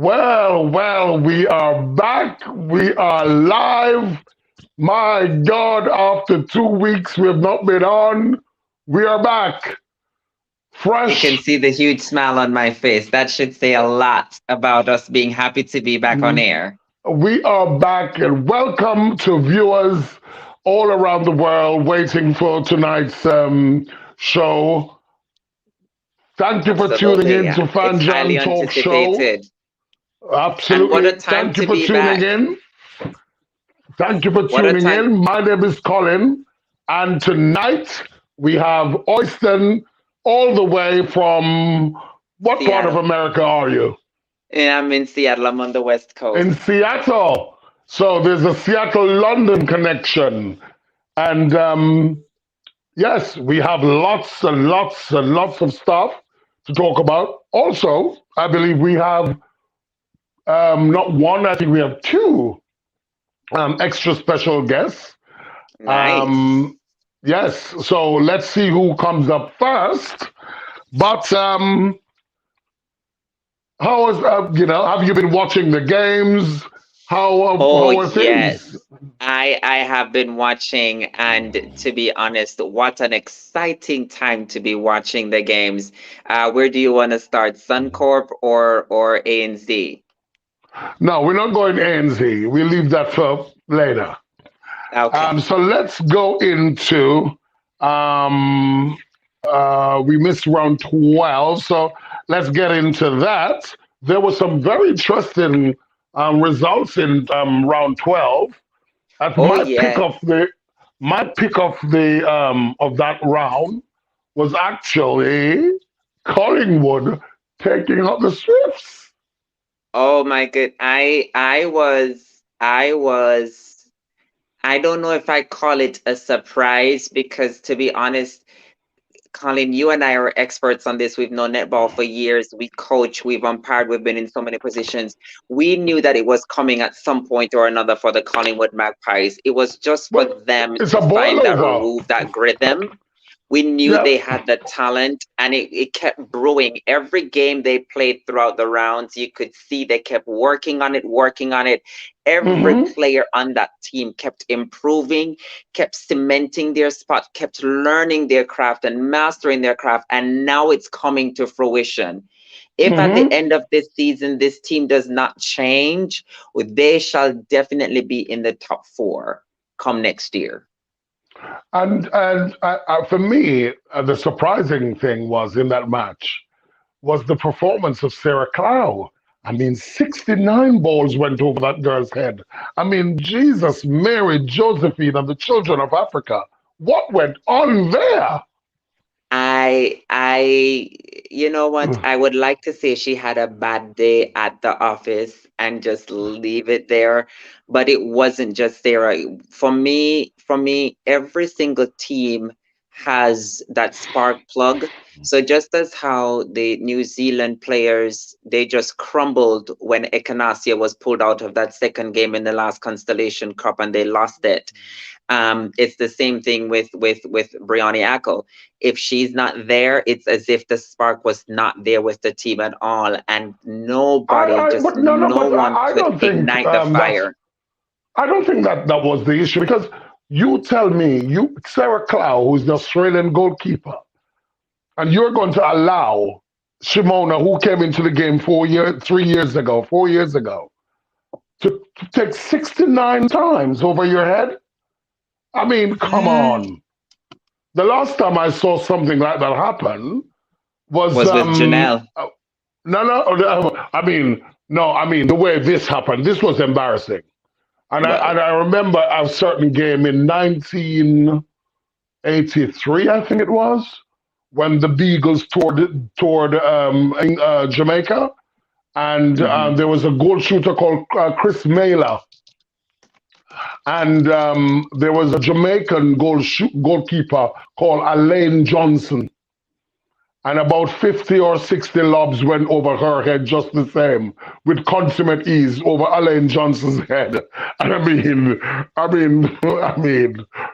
Well, we are back. We are live. My God, after 2 weeks we have not been on, we are back. You can Fresh. see the huge smile on my face. That should say a lot about us being happy to be back on air. We are back, and welcome to viewers all around the world waiting for tonight's show. Thank you for tuning Absolutely. in Yeah. to It's highly FanJam Talk Show. anticipated. And what a Absolutely. time Thank you to for be tuning back. in. Thank you for What a tuning time. in. My name is Colin, and tonight we have Oyston all the way from what part of Seattle. America are you? Yeah, I'm in Seattle. I'm on the West In Coast. Seattle. So there's a Seattle London connection. And yes, we have lots and lots and lots of stuff to talk about. Also, I believe we have not one, I think we have two extra special guests. Nice. Um, yes, so let's see who comes up first. But how is have you been watching the games? Oh, How are things? yes. I have been watching, and to be honest, what an exciting time to be watching the games. Where do you want to start, Suncorp or ANZ? No, we're not going ANZ. We leave that for later. Okay. So let's go into um, we missed round 12, so let's get into that. There were some very interesting results in round 12. At Oh, my pick yes. of the my pick of that round was actually Collingwood taking out the Swifts. Oh my good. I don't know if I call it a surprise because, to be honest, Colin, you and I are experts on this. We've known netball for years. We coach, we've umpired, we've been in so many positions. We knew that it was coming at some point or another for the Collingwood Magpies. It was just for But them it's a to boil find that over. groove, that rhythm. We knew Yeah. they had the talent, and it kept brewing. Every game they played throughout the rounds, you could see they kept working on it, working on it. Every hmm player on that team kept improving, kept cementing their spot, kept learning their craft and mastering their craft. And now it's coming to fruition. If at the hmm end of this season this team does not change, they shall definitely be in the top four come next year. And for me, the surprising thing was in that match was the performance of Sarah Clow. I mean, 69 balls went over that girl's head. I mean, Jesus, Mary, Josephine, and the children of Africa. What went on there? I, you know what? I would like to say she had a bad day at the office and just leave it there, but it wasn't just Sarah. For me, every single team has that spark plug. So just as how the New Zealand players, they just crumbled when Ecanasia was pulled out of that second game in the last Constellation Cup and they lost it. It's the same thing with Brianni Ackle. If she's not there, it's as if the spark was not there with the team at all, and nobody, just But no, no, no but one I could don't think ignite the fire. I don't think that was the issue because you tell me you Sarah Clow, who's the Australian goalkeeper, and you're going to allow Shimona, who came into the game 3 years ago, 4 years ago, to take 69 times over your head. I mean, come Mm, on. The last time I saw something like that happen was was with Janelle. no, I mean, no, I mean the way this happened. This was embarrassing. And Well, I remember a certain game in 1983, I think it was, when the Beagles toured Jamaica, and mhm. there was a goal shooter called Chris Mailer, and there was a Jamaican goalkeeper called Elaine Johnson, and about 50 or 60 lobs went over her head just the same, with consummate ease over Elaine Johnson's head. And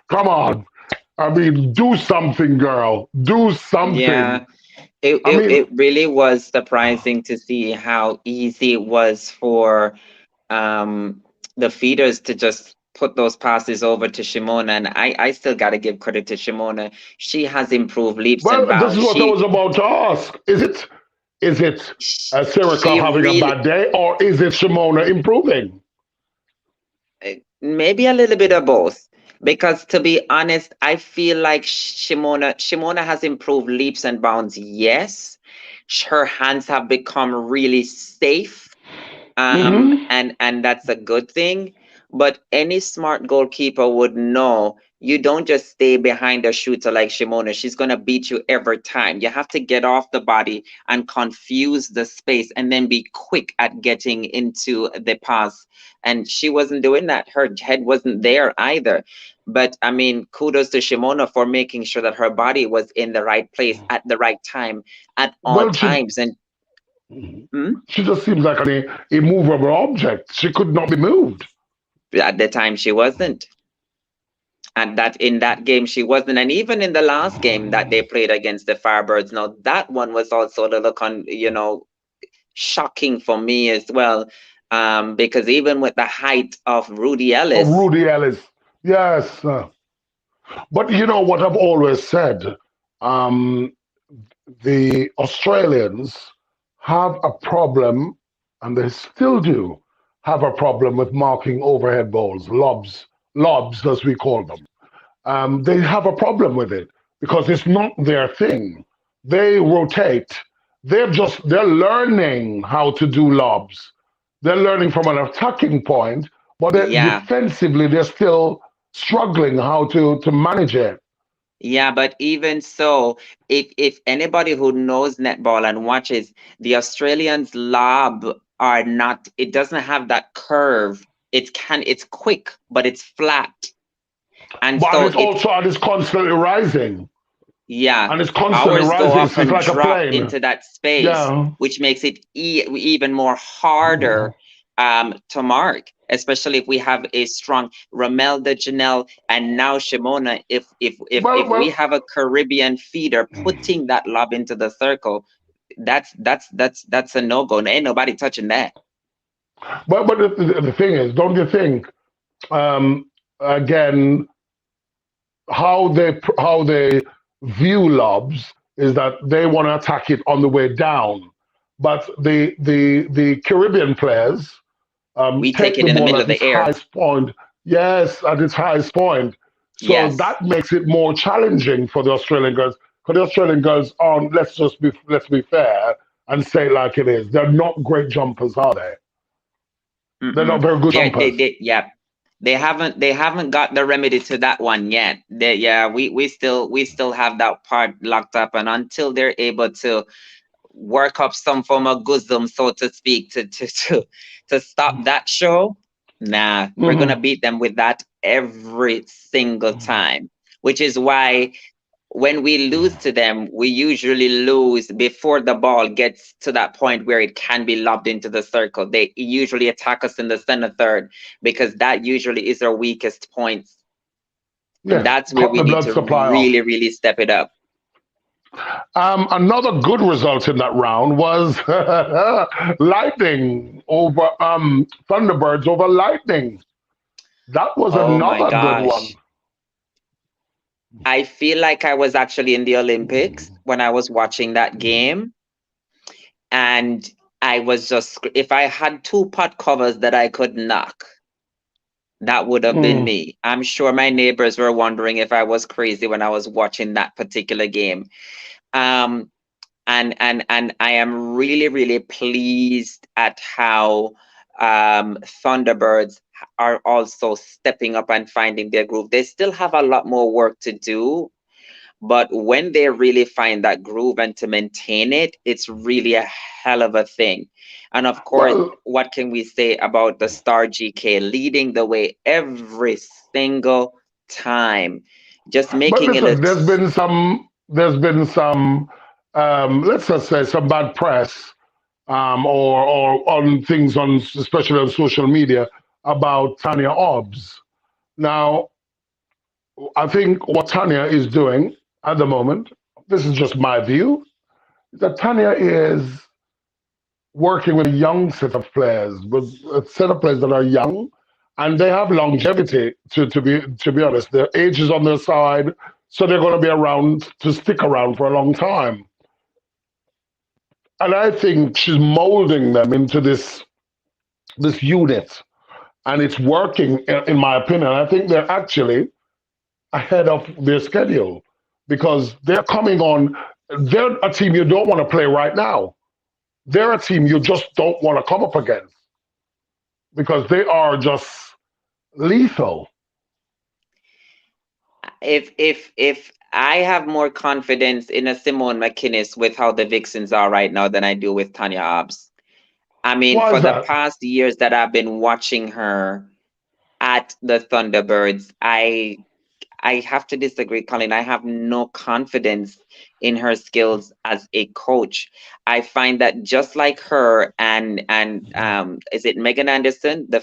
come on. I mean, do something, girl. Do something. Yeah. It, I it mean, it really was surprising to see how easy it was for um the feeders to just put those passes over to Shimona, and I still got to give credit to Shimona. She has improved leaps and well, this is bounds. what I was about to ask. Is it Sarah She having a really bad day, or is it Shimona improving? maybe a little bit of both. Because to be honest, I feel like Shimona has improved leaps and bounds. Yes, her hands have become really safe, Hmm. and that's a good thing. But any smart goalkeeper would know you don't just stay behind a shooter like Shimona. She's gonna beat you every time. You have to get off the body and confuse the space, and then be quick at getting into the pass. And she wasn't doing that. Her head wasn't there either. But I mean, kudos to Shimona for making sure that her body was in the right place at the right time at all Well, times. And mm, she just seems like an immovable object. She could not be moved. at the time she wasn't. And that in that game she wasn't, and even in the last game that they played against the Firebirds, now that one was also a little shocking for me as well, because even with the height of Rudy Of Ellis. Rudy Ellis. Yes. But you know what I've always said? Um, the Australians have a problem, and they still do have a problem with marking overhead balls, lobs as we call them. They have a problem with it because it's not their thing. They rotate. They're learning how to do lobs. They're learning from an attacking point, but Yeah, defensively they're still struggling how to manage it. yeah, but even so, if anybody who knows netball and watches, the Australians lob are not, it doesn't have that curve. It's quick, but it's flat. And But so it's also and it's constantly rising. yeah, And it's constantly ours go rising. up It's and like a drop plane. into that space, Yeah. which makes it even more harder to mark, especially if we have a strong Romelda, Janelle, and now Shimona. If we Well, have a Caribbean feeder putting that lob into the circle, that's a no go. Ain't nobody touching that. but the thing is, don't you think? Um, Again, how they view lobs is that they want to attack it on the way down, but the Caribbean players We take take it the in the ball middle at of the its air. highest point. Yes, at its highest point. So Yes. that makes it more challenging for the Australian girls. Because the Australian girls aren't. Let's be fair and say it like it is. They're not great jumpers, are they? They're not Mm-mm. very good They, jumpers. yeah. They haven't got the remedy to that one yet. Yeah, we still have that part locked up, and until they're able to work up some form of guzum, so to speak, to stop that show, nah, we're gonna Hmm. beat them with that every single time. Which is why when we lose to them, we usually lose before the ball gets to that point where it can be lobbed into the circle. They usually attack us in the center third because that usually is our weakest points. And Yes, that's where cut we the need blood to supply off. really, really step it up. Another good result in that round was Lightning over Thunderbirds over Lightning. That was Oh my another good one. gosh. I feel like I was actually in the Olympics when I was watching that game. And I was just, if I had two pot covers that I could knock, that would have been Mm. me. I'm sure my neighbors were wondering if I was crazy when I was watching that particular game. Um, and I am really, really pleased at how Thunderbirds are also stepping up and finding their groove. They still have a lot more work to do, but when they really find that groove and to maintain it, it's really a hell of a thing. And of course, Well, what can we say about the Star GK leading the way every single time, just but making it a listen, there's been some, let's just say, some bad press, or on things on, especially on social media, about Tanya Obbs. Now, I think what Tanya is doing at the moment, this is just my view, that Tanya is working with a young set of players, with a set of players that are young, and they have longevity. To be honest, their age is on their side, so they're going to be around to stick around for a long time. And I think she's molding them into this unit, and it's working. In my opinion, I think they're actually ahead of their schedule because they're coming on. They're a team you don't want to play right now. They're a team you just don't want to come up against because they are just lethal. If I have more confidence in a Simone McInnes with how the Vixens are right now than I do with Tanya Obbs. I mean, Why for is the that? past years that I've been watching her at the Thunderbirds, I have to disagree, Colin. I have no confidence in her skills as a coach. I find that just like her and is it Megan Anderson, the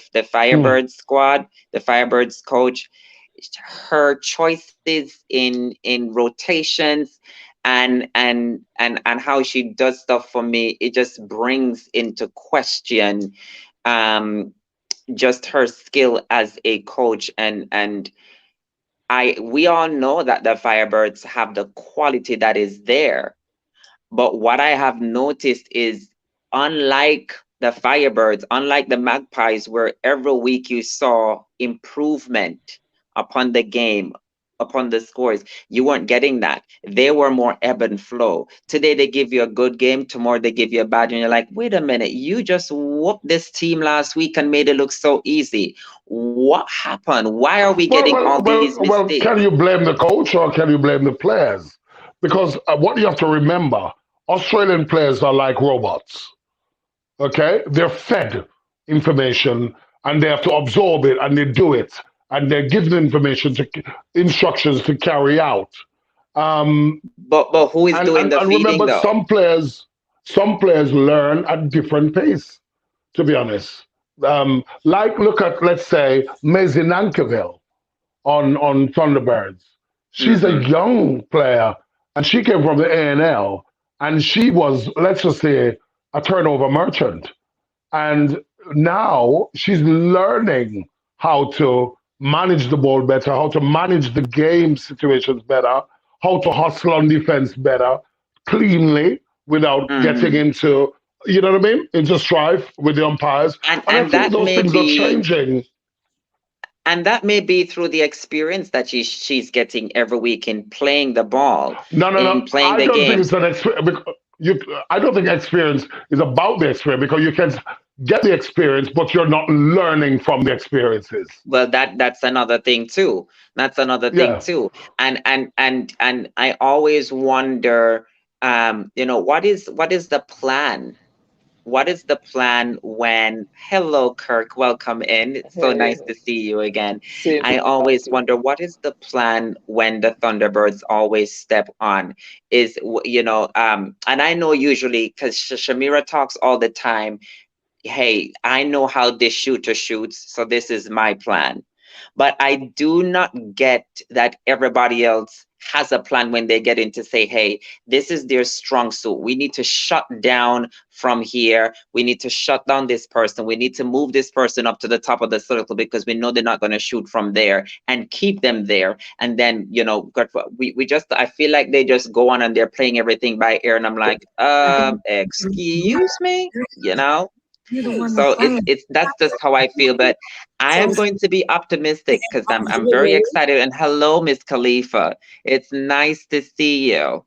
Hmm. Firebirds squad, the Firebirds coach, her choices in rotations and how she does stuff for me, it just brings into question um just her skill as a coach and I we all know that the Firebirds have the quality that is there. But what I have noticed is unlike the Firebirds, unlike the Magpies, where every week you saw improvement upon the game, upon the scores, you weren't getting that. They were more ebb and flow. Today they give you a good game, tomorrow they give you a bad, and you're like, wait a minute, you just whooped this team last week and made it look so easy. What happened? Why are we Well, getting all well, these well, well. mistakes? Can you blame the coach or can you blame the players? Because what you have to remember, Australian players are like robots. Okay, they're fed information and they have to absorb it and they do it and they're given information to instructions to carry out. Um, But who is and, doing and the and feeding remember, though? some players learn at different pace. To be honest, like look at let's say Maisie Nankerville on Thunderbirds. She's a Mm-hmm. young player, and she came from the ANL, and she was, let's just say, a turnover merchant. And now she's learning how to manage the ball better, how to manage the game situations better, how to hustle on defense better, cleanly, without getting Mm-hmm. into, you know what I mean, into strife with the umpires. And I And think that those may things are be changing. through the experience that she's getting every week in playing the ball, No, no, in no. playing I the don't think games. it's an experience. You, I don't think experience is about the experience because you can get the experience, but you're not learning from the experiences. Well, that's another thing too. That's another thing Yeah. too. And I always wonder, what is the plan? What is the plan when, hello, Kirk, welcome in. It's so Hey, nice to see you again. same I here. Thank always you. wonder what is the plan when the Thunderbirds always step on and I know usually because Shamira talks all the time. Hey, I know how this shooter shoots, so this is my plan. But I do not get that everybody else has a plan when they get in to say, hey, this is their strong suit. We need to shut down from here. We need to shut down this person. We need to move this person up to the top of the circle because we know they're not going to shoot from there and keep them there. And then, we just, I feel like they just go on and they're playing everything by ear. And I'm like, excuse me, you know? So it's that's just how I feel. But I am going to be optimistic because I'm very excited. And hello, Miss Khalifa. It's nice to see you.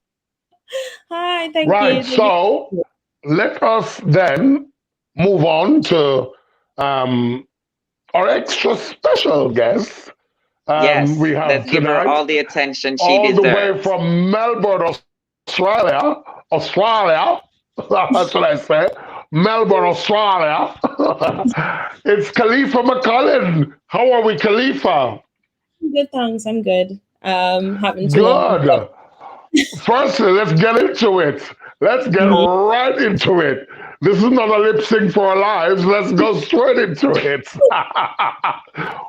Hi, thank Right. you. Thank you. So let us then move on to um, our extra special guest we Yes, have let's give her tonight, all the attention she all the way deserves. from Melbourne, Australia. Australia. That's what I say. Melbourne, Australia. It's Khalifa McCullin. How are we, Khalifa? Good, thanks. I'm good. Having to Good. Firstly, let's get into it. Let's get Mhm. right into it. This is not a lip sync for our lives. Let's go straight into it.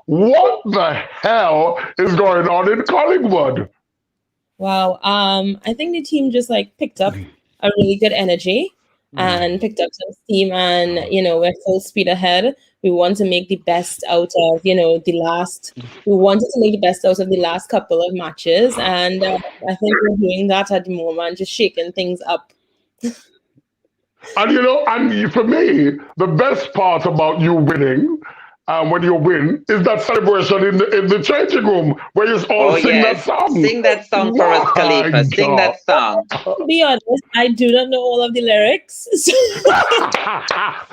What the hell is going on in Collingwood? Wow. I think the team just like picked up a really good energy and picked up some steam, and we're full speed ahead. We want to make the best out of the last. We wanted to make the best out of the last couple of matches, and I think we're doing that at the moment, just shaking things up. And for me, the best part about you winning, when you win, is that celebration in the changing room where you all Oh sing that yes, song. sing that song for us, My Khalifa. Sing God. that song. To be honest, I do not know all of the lyrics. Sing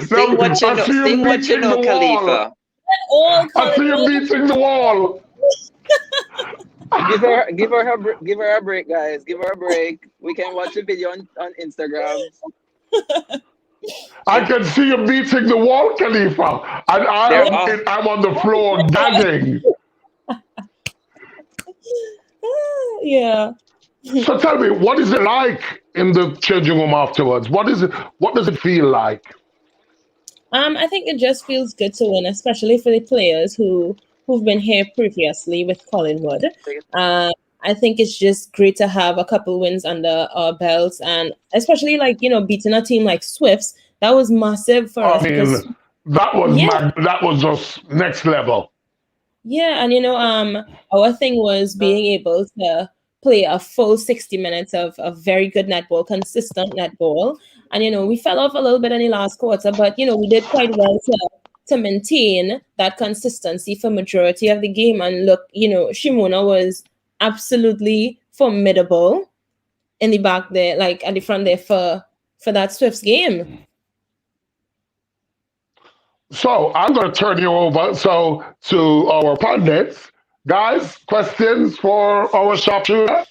No, what you I know. see you Sing what you beating know, the wall. Khalifa. All I see you Collingwood. beating the wall. Give her a break, guys. Give her a break. We can watch the video on Instagram. I can see you beating the wall, Khalifa, and They're all. I'm on the floor gagging. Yeah. So tell me, what is it like in the changing room afterwards? What is it? What does it feel like? I think it just feels good to win, especially for the players who've been here previously with Collingwood. Uh, I think it's just great to have a couple wins under our belts, and especially beating a team like Swifts. That was massive for I us because mean, that was yeah, that was just next level. yeah, and our thing was being able to play a full 60 minutes of very good netball, consistent netball. And we fell off a little bit in the last quarter, but we did quite well to maintain that consistency for majority of the game. And look, Shimona was absolutely formidable in the back there, like at the front there for that Swifts game. So I'm going to turn you over to our pundits, guys. Questions for our sharpshooter?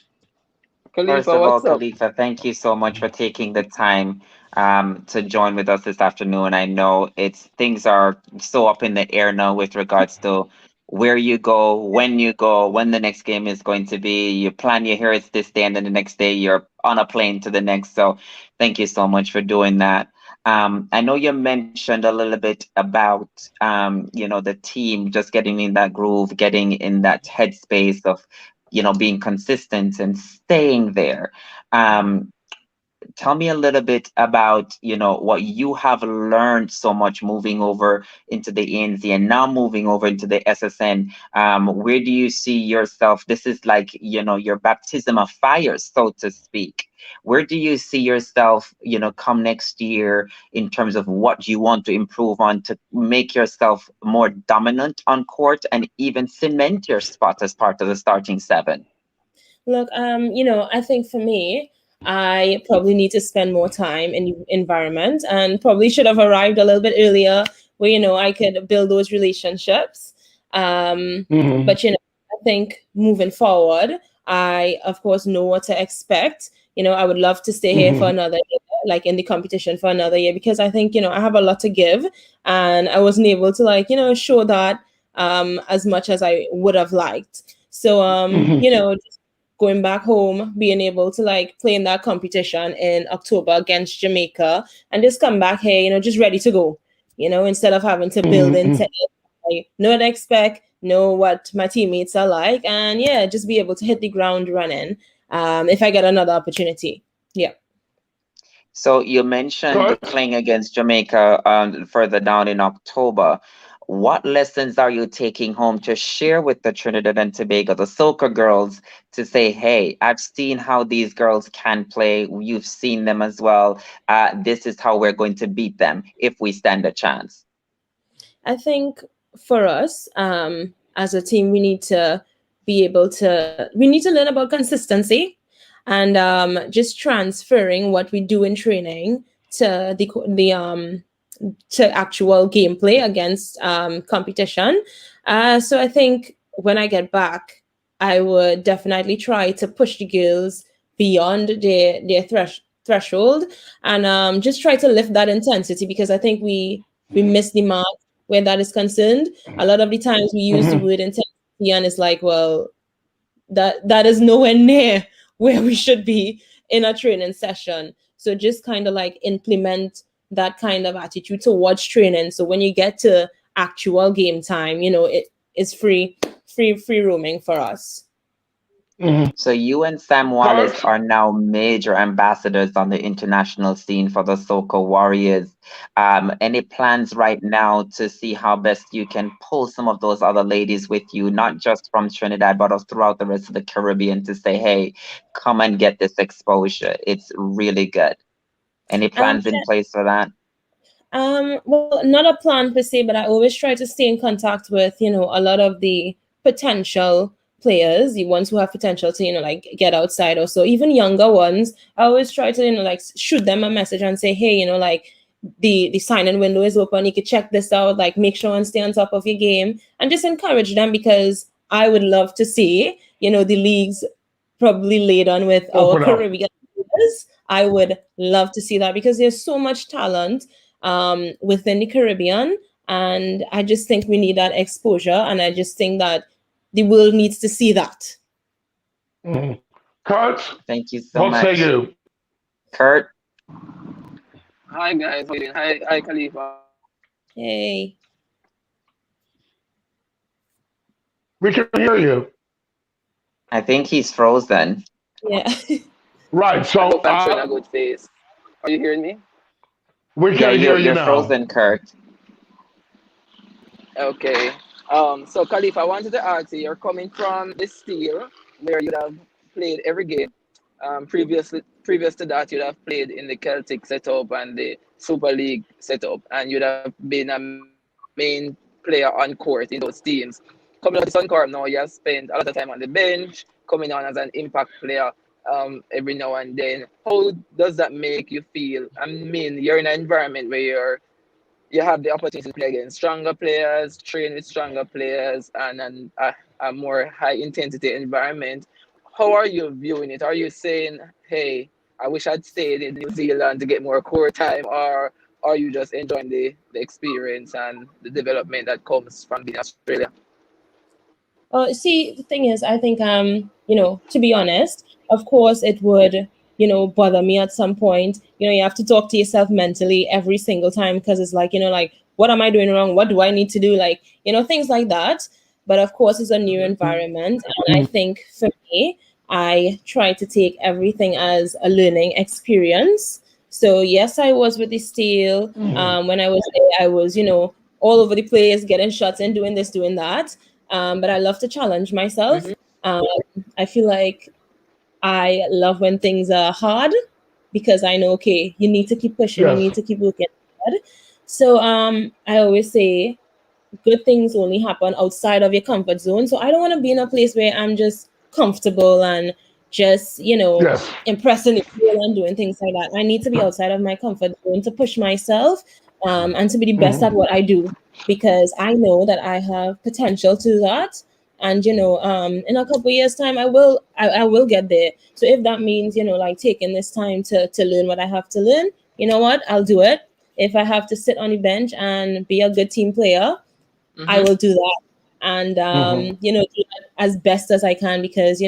First Khalifa, of all, what's up? Khalifa, thank you so much for taking the time to join with us this afternoon. I know things are so up in the air now with regards to where you go, when the next game is going to be. You plan your here it's this day, and then the next day you're on a plane to the next. So thank you so much for doing that. I know you mentioned a little bit about the team just getting in that groove, getting in that headspace of being consistent and staying there. Um, Tell me a little bit about what you have learned so much moving over into the ANZ and now moving over into the SSN. Where do you see yourself? This is like your baptism of fire, so to speak. Where do you see yourself come next year in terms of what you want to improve on to make yourself more dominant on court and even cement your spot as part of the starting seven? Look, I think for me, I probably need to spend more time in the environment and probably should have arrived a little bit earlier where, I could build those relationships. Hmm. But, I think moving forward, I, of course, know what to expect. I would love to stay here for Hmm. another year, like in the competition for another year, because I think, I have a lot to give and I wasn't able to, show that as much as I would have liked. So, Hmm. going back home, being able to play in that competition in October against Jamaica and just come back here, just ready to go, instead of having to build into Hmm. it. I know what I expect, know what my teammates are like, and yeah, just be able to hit the ground running if I get another opportunity. Yeah. So you mentioned Good. playing against Jamaica further down in October. What lessons are you taking home to share with the Trinidad and Tobago, the Soca girls, to say, hey, I've seen how these girls can play. You've seen them as well. This is how we're going to beat them if we stand a chance. I think for us, as a team, we need to learn about consistency and just transferring what we do in training to the actual gameplay against competition. So I think when I get back, I would definitely try to push the girls beyond their threshold and just try to lift that intensity because I think we miss the mark where that is concerned. A lot of the times we use the Hmm. word intensity and it's like, well, that is nowhere near where we should be in a training session. So just kind of implement that kind of attitude towards training. So when you get to actual game time, it is free roaming for us. Mhm. So you and Sam Wallace Kurt, are now major ambassadors on the international scene for the Soca Warriors. Any plans right now to see how best you can pull some of those other ladies with you, not just from Trinidad, but also throughout the rest of the Caribbean to say, hey, come and get this exposure. It's really good. Any Um, plans in place for that? well, not a plan per se, but I always try to stay in contact with, a lot of the potential players, the ones who have potential to, like get outside or so, even younger ones. I always try to, like shoot them a message and say, hey, like the sign-in window is open. You can check this out, like make sure and stay on top of your game and just encourage them because I would love to see, the leagues probably laid on with our open up. Caribbean players. I would love to see that because there's so much talent within the Caribbean. And I just think we need that exposure. And I just think that the world needs to see that. Mhm. Kurt, Thank you so what say much. you? Kurt, Hi guys, how you doing? Hi Khalifa. Hey. We can hear you. I think he's frozen. Yeah. Right. I So hope I'm showing a good face. Are you hearing me? we Yeah, can you're hear you you're now. frozen, Kurt. Okay. So Khalifa, I wanted to ask you, you're coming from the Steel, where you'd have played every game. Previous to that, you'd have played in the Celtic setup and the Super League setup, and you'd have been a main player on court in those teams. Coming out to Suncorp now, you have spent a lot of time on the bench, coming on as an impact player every now and then. How does that make you feel? I mean, you're in an environment where you have the opportunity to play against stronger players, train with stronger players, and a more high intensity environment. How are you viewing it? Are you saying, hey, I wish I'd stayed in New Zealand to get more core time, or are you just enjoying the experience and the development that comes from being in Australia? See, the thing is, I think, to be honest, of course, it would, bother me at some point. You have to talk to yourself mentally every single time because it's like, like, what am I doing wrong? What do I need to do? Like, things like that. But of course, it's a new environment. And I think for me, I try to take everything as a learning experience. So, yes, I was with the Steel. Mhm. When I was there, I was, all over the place, getting shots and doing this, doing that, but I love to challenge myself. Mm-hmm. Um, I feel like I love when things are hard because I know, okay, you need to keep pushing, you Yes. need to keep working hard. So I always say good things only happen outside of your comfort zone. So I don't want to be in a place where I'm just comfortable and just, Yes. impressing the people and doing things like that. I need to be outside of my comfort zone to push myself and to be the best at Mhm. what I do because I know that I have potential to that. And in a couple of years' time, I will get there. So if that means like taking this time to learn what I have to learn, you know what, I'll do it. If I have to sit on the bench and be a good team player, I Mm-hmm. will do that and Mhm. do that as best as I can because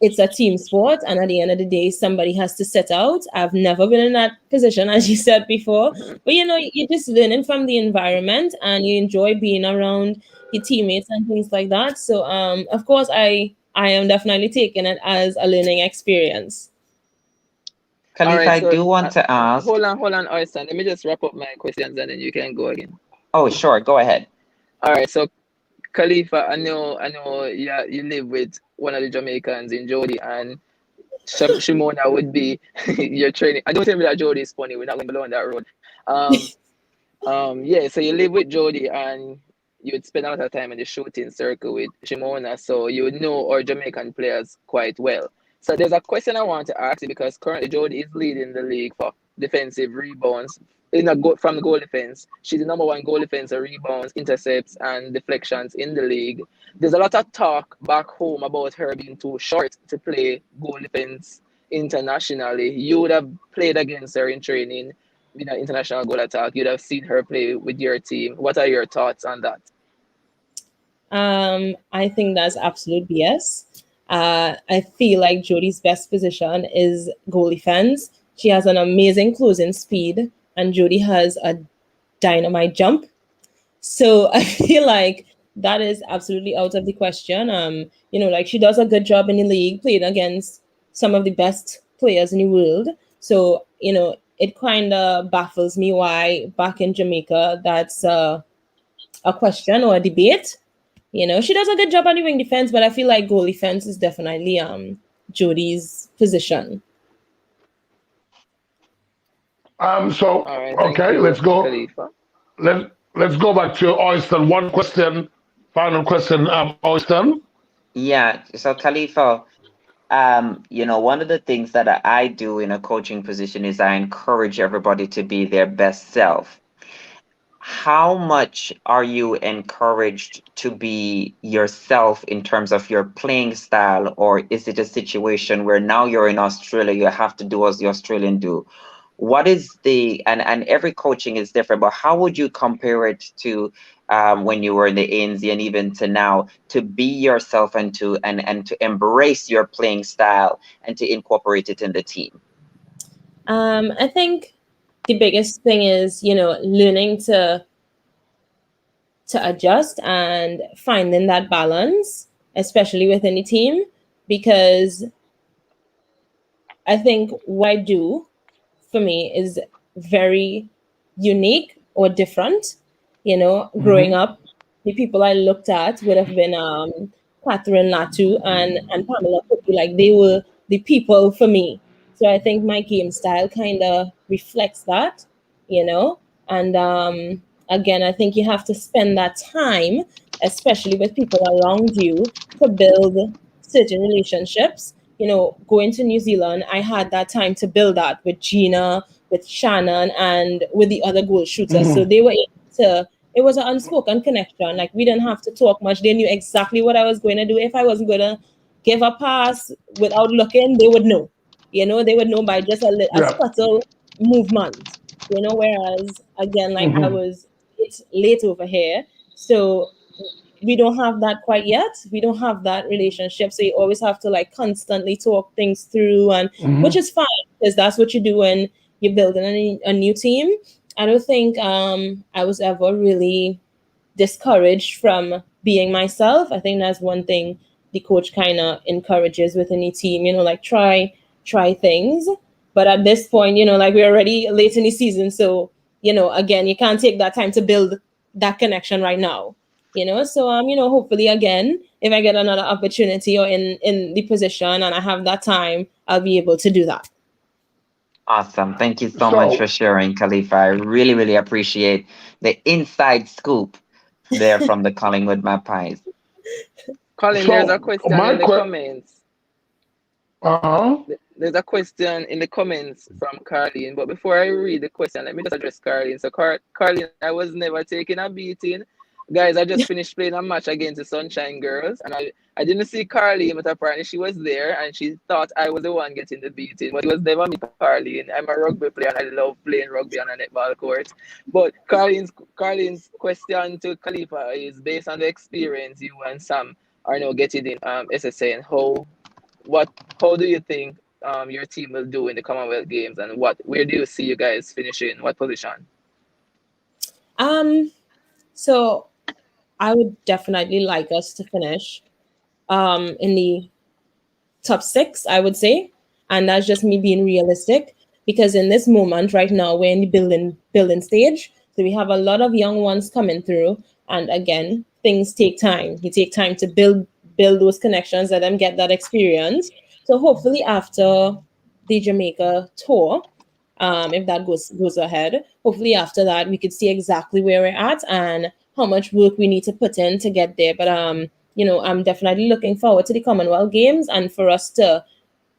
it's a team sport and at the end of the day somebody has to set out. I've never been in that position as you said before, but you're just learning from the environment and you enjoy being around your teammates and things like that. So of course I am definitely taking it as a learning experience. All Khalifa, right, I so do want to ask. hold on, Oyster. Let me just wrap up my questions and then you can go again. Oh, sure, go ahead. All right, so Khalifa, I know, yeah, you live with one of the Jamaicans in Jody, and Shimona would be your training. I don't think that Jody is funny. We're not going below on that road. Um, yeah. So you live with Jody, and you'd spend a lot of time in the shooting circle with Shimona, so you would know our Jamaican players quite well. So there's a question I want to ask you because currently Jody is leading the league for defensive rebounds from the goal defense. She's the number one goal defense, rebounds, intercepts, and deflections in the league. There's a lot of talk back home about her being too short to play goal defense internationally. You would have played against her in training with an international goal attack. You'd have seen her play with your team. What are your thoughts on that? I think that's absolute BS. I feel like Jodie's best position is goal defense. She has an amazing closing speed, and Jodie has a dynamite jump. So I feel like that is absolutely out of the question. Like she does a good job in the league, playing against some of the best players in the world. So, it kind of baffles me why back in Jamaica that's a question or a debate. She does a good job on the wing defense, but I feel like goal defense is definitely Jodie's position. So All right, thank okay, you, let's go. Khalifa. Let's go back to Oyster. One question, final question. Oyster. Yeah. So Khalifa, one of the things that I do in a coaching position is I encourage everybody to be their best self. How much are you encouraged to be yourself in terms of your playing style, or is it a situation where now you're in Australia, you have to do as the Australian do? What is and every coaching is different, but how would you compare it to when you were in the ANZ and even to now, to be yourself and to embrace your playing style and to incorporate it in the team? I think the biggest thing is, learning to adjust and finding that balance, especially within the team, because I think what I do for me is very unique or different. Growing Mm-hmm. up, the people I looked at would have been Catherine Latu and Pamela Cookie. Like they were the people for me. So I think my game style kind of reflects that, you know. And again, I think you have to spend that time, especially with people around you, to build certain relationships. Going to New Zealand, I had that time to build that with Gina, with Shannon, and with the other goal shooters. So Mm-hmm. they were able to, it was an unspoken connection. Like we didn't have to talk much. They knew exactly what I was going to do. If I wasn't going to give a pass without looking, they would know. They would know by just a Yeah. subtle movement. Whereas again, like I Mm-hmm. was late over here. So we don't have that quite yet. We don't have that relationship. So you always have to like constantly talk things through, and which Mm-hmm. is fine because that's what you do when you're building a new team. I don't think I was ever really discouraged from being myself. I think that's one thing the coach kind of encourages within the team, like try things. But at this point, like we're already late in the season. So, again, you can't take that time to build that connection right now. So hopefully again, if I get another opportunity or in the position and I have that time, I'll be able to do that. Awesome. Thank you so much for So sharing, Khalifa. I really, really appreciate the inside scoop there from the Collingwood Magpies. Colin, there's a so question my in the question. comments. Uh-huh. There's a question in the comments from Carlene, but before I read the question, let me just address Carlene. So, Carlene, I was never taking a beating. Guys, I just finished playing a match against the Sunshine Girls, and I didn't see Carlene, but apparently she was there, and she thought I was the one getting the beating, but it was never me, Carlene. I'm a rugby player, and I love playing rugby on a netball court. But Carlene's question to Khalifa is based on the experience you and Sam are now getting in SSA, and what how do you think your team will do in the Commonwealth Games, and where do you see you guys finishing? What position? So I would definitely like us to finish in the top six, I would say. And that's just me being realistic because in this moment right now we're in the building stage. So we have a lot of young ones coming through. And again, things take time. You take time to build those connections, let them get that experience. So hopefully after the Jamaica tour, if that goes ahead, hopefully after that we could see exactly where we're at and how much work we need to put in to get there. But I'm definitely looking forward to the Commonwealth Games and for us to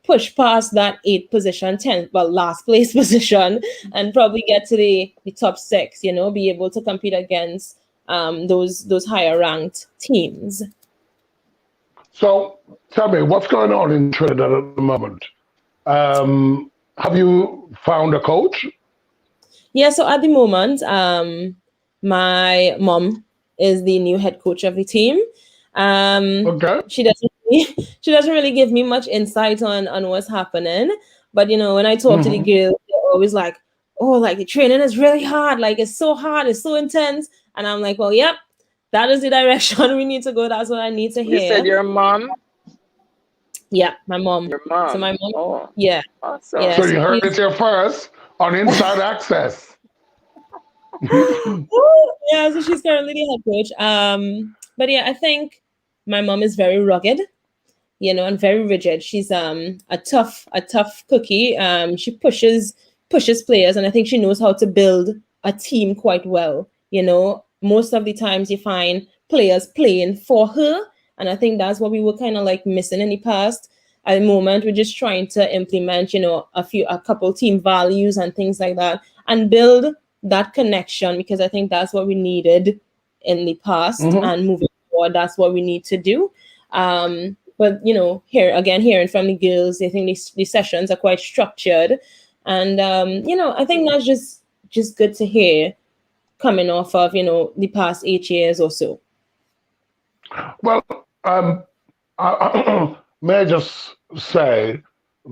push past that eighth position, 10th, well, last place position, and probably get to the top six, be able to compete against those higher ranked teams. So tell me, what's going on in Trinidad at the moment? Have you found a coach? Yeah, so at the moment, my mom is the new head coach of the team. Okay. She doesn't really, she doesn't really give me much insight on what's happening. But when I talk to the Mm-hmm. girls, they're always like, "Oh, like the training is really hard. Like it's so hard, it's so intense." And I'm like, "Well, yep. that is the direction we need to go. That's what I need to hear. You said your mom? Yeah, my mom. Your mom. So my mom, Oh, yeah. awesome. Yeah, So so you heard it here first on Inside Access. yeah, so she's currently the head coach. But yeah, I think my mom is very rugged, and very rigid. She's a tough cookie. She pushes players, and I think she knows how to build a team quite well. Most of the times you find players playing for her, and I think that's what we were kind of like missing in the past. At the moment, we're just trying to implement, a couple team values and things like that, and build that connection, because I think that's what we needed in the past, and moving forward, that's what we need to do. But hearing from the girls, I think these sessions are quite structured, and I think that's just good to hear, coming off of the past 8 years or so. Well, may I just say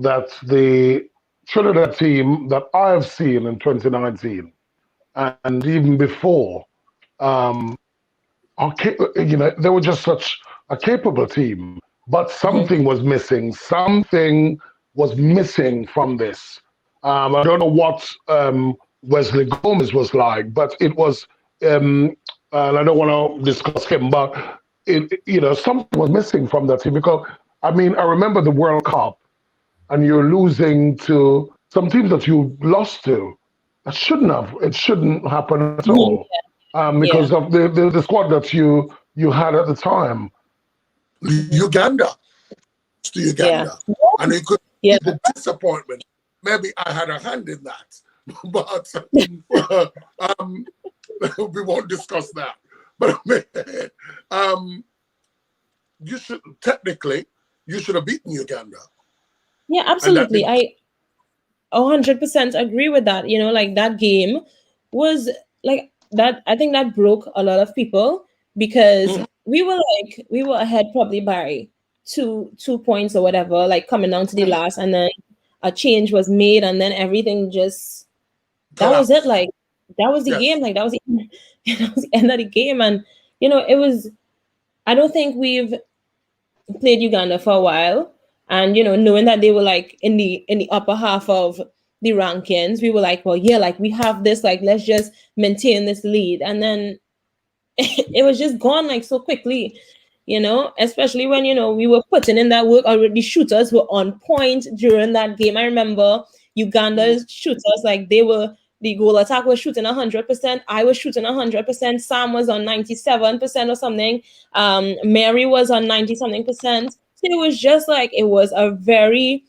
that the Trinidad team that I've seen in 2019 and even before, they were just such a capable team, but something was missing. Something was missing from this. I don't know what Wesley Gomez was like, but it was, and I don't want to discuss him, but something was missing from that team, because I remember the World Cup, and you're losing to some teams that you lost to. It shouldn't happen at all, because of the squad that you had at the time. Uganda, to Uganda, and you could see the disappointment. Maybe I had a hand in that, but we won't discuss that. But you should have beaten Uganda. Yeah, absolutely. I 100% agree with that. Like that game was like that. I think that broke a lot of people, because we were ahead probably by two points or whatever, like coming down to the last, and then a change was made, and then everything just that was it. Like that was the game. Like that was that was the end of the game, and it was. I don't think we've played Uganda for a while, and knowing that they were like in the upper half of the rankings, we were like, well, yeah, like we have this, like let's just maintain this lead, and then it was just gone like so quickly, especially when we were putting in that work already. Shooters were on point during that game. I remember Uganda's shooters, like the goal attack was shooting 100%. I was shooting 100%. Sam was on 97% or something. Mary was on 90 something percent. So it was just like, it was a very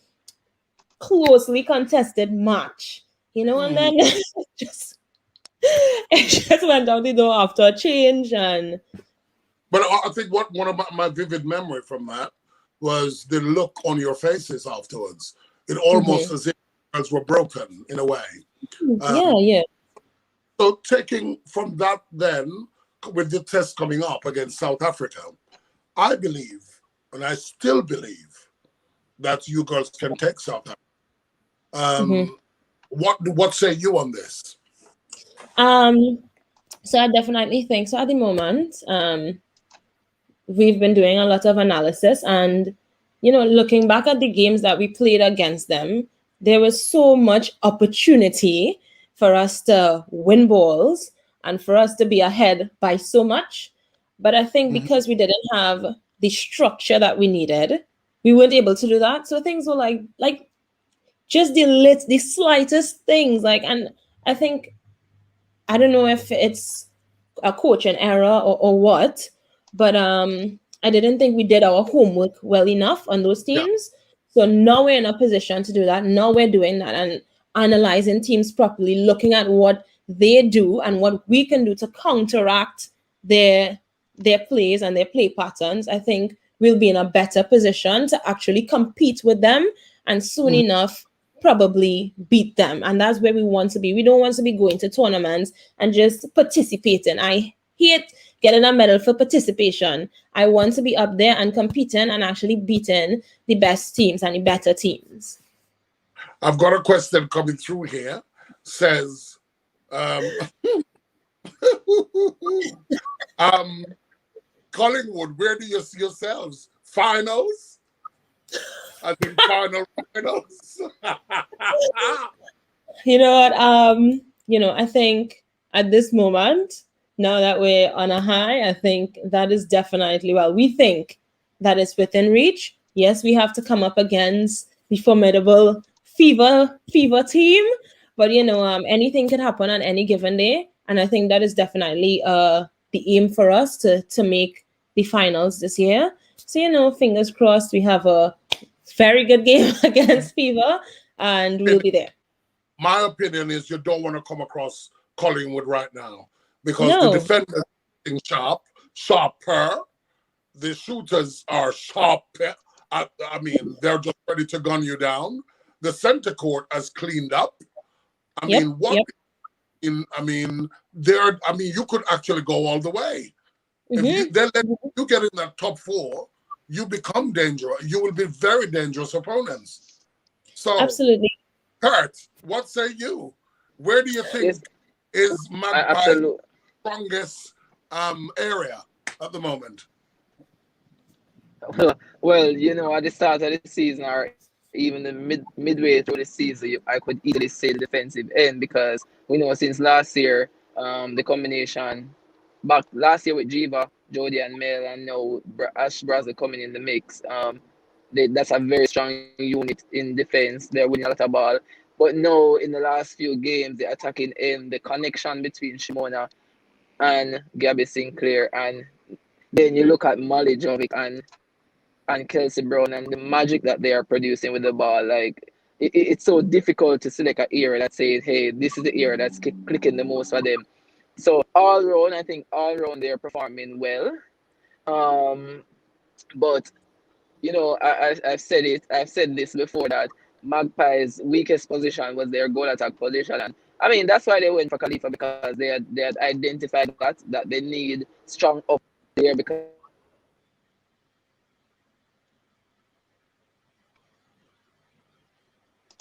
closely contested match, and then it just went out the door after a change. But I think one of my vivid memory from that was the look on your faces afterwards. It almost as if girls were broken in a way. Yeah. So taking from that, then with the test coming up against South Africa, I believe, and I still believe, that you girls can take South Africa. What say you on this? So I definitely think so. At the moment, we've been doing a lot of analysis, and looking back at the games that we played against them, there was so much opportunity for us to win balls and for us to be ahead by so much. But I think because we didn't have the structure that we needed, we weren't able to do that. So things were like just the slightest things, and I think, I don't know if it's a coaching error or what, but I didn't think we did our homework well enough on those teams. So now we're in a position to do that. Now we're doing that and analyzing teams properly, looking at what they do and what we can do to counteract their plays and their play patterns. I think we'll be in a better position to actually compete with them, and soon enough probably beat them. And that's where we want to be. We don't want to be going to tournaments and just participating. I hate getting a medal for participation. I want to be up there and competing and actually beating the best teams and the better teams. I've got a question coming through here. Says, Collingwood, where do you see yourselves? Finals? I think finals. You know what? I think at this moment, now that we're on a high, I think that is definitely, well, we think that is within reach. Yes, we have to come up against the formidable fever team, but anything can happen on any given day, and I think that is definitely the aim for us to make the finals this year. So fingers crossed, we have a very good game against Fever, and we'll be there. My opinion is you don't want to come across Collingwood right now because No. the defenders are sharper. The shooters are sharper. I mean, they're just ready to gun you down. The center court has cleaned up. You could actually go all the way. If they let you get in that top four, you become dangerous. You will be very dangerous opponents. So, absolutely. Kurt, what say you? Where do you think is Magpie's strongest area at the moment? Well, at the start of the season or even the midway through the season, I could easily say the defensive end because we know since last year, the combination back last year with Jiva, Jody and Mel, and now Ash Brazil coming in the mix. That's a very strong unit in defense. They're winning a lot of ball. But now, in the last few games, the attacking end, the connection between Shimona and Gabby Sinclair, and then you look at Molly Jovic and Kelsey Brown and the magic that they are producing with the ball. Like, it's so difficult to select an era that says, hey, this is the era that's clicking the most for them. So all round, I think they're performing well. But I've said it. I've said this before that Magpies' weakest position was their goal attack position, and I mean that's why they went for Khalifa because they had identified that they need strong up there because.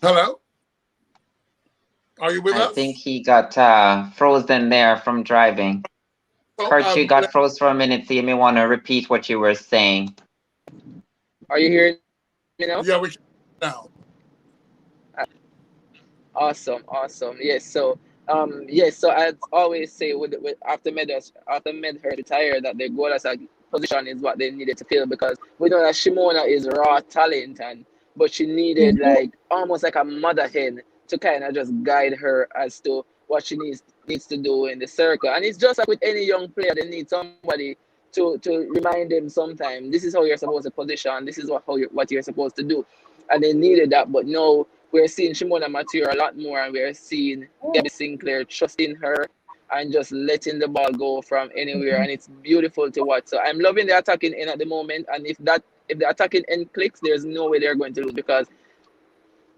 Hello? Are you with us? I think he got frozen there from driving. Kurt, you got froze for a minute, so you may want to repeat what you were saying. Are you hearing me now? Yeah, we can now. Awesome. Yes. So So I always say with after Medhurst retired that their goal as a position is what they needed to fill because we know that Shimona is raw talent but she needed like almost like a mother hen to kind of just guide her as to what she needs to do in the circle. And it's just like with any young player, they need somebody to remind them sometime this is how you're supposed to position, this is what you're supposed to do. And they needed that, but no, we're seeing Shimona mature a lot more, and we're seeing Gabby Sinclair trusting her and just letting the ball go from anywhere, and it's beautiful to watch. So I'm loving the attacking end at the moment, and if the attacking end clicks, there's no way they're going to lose because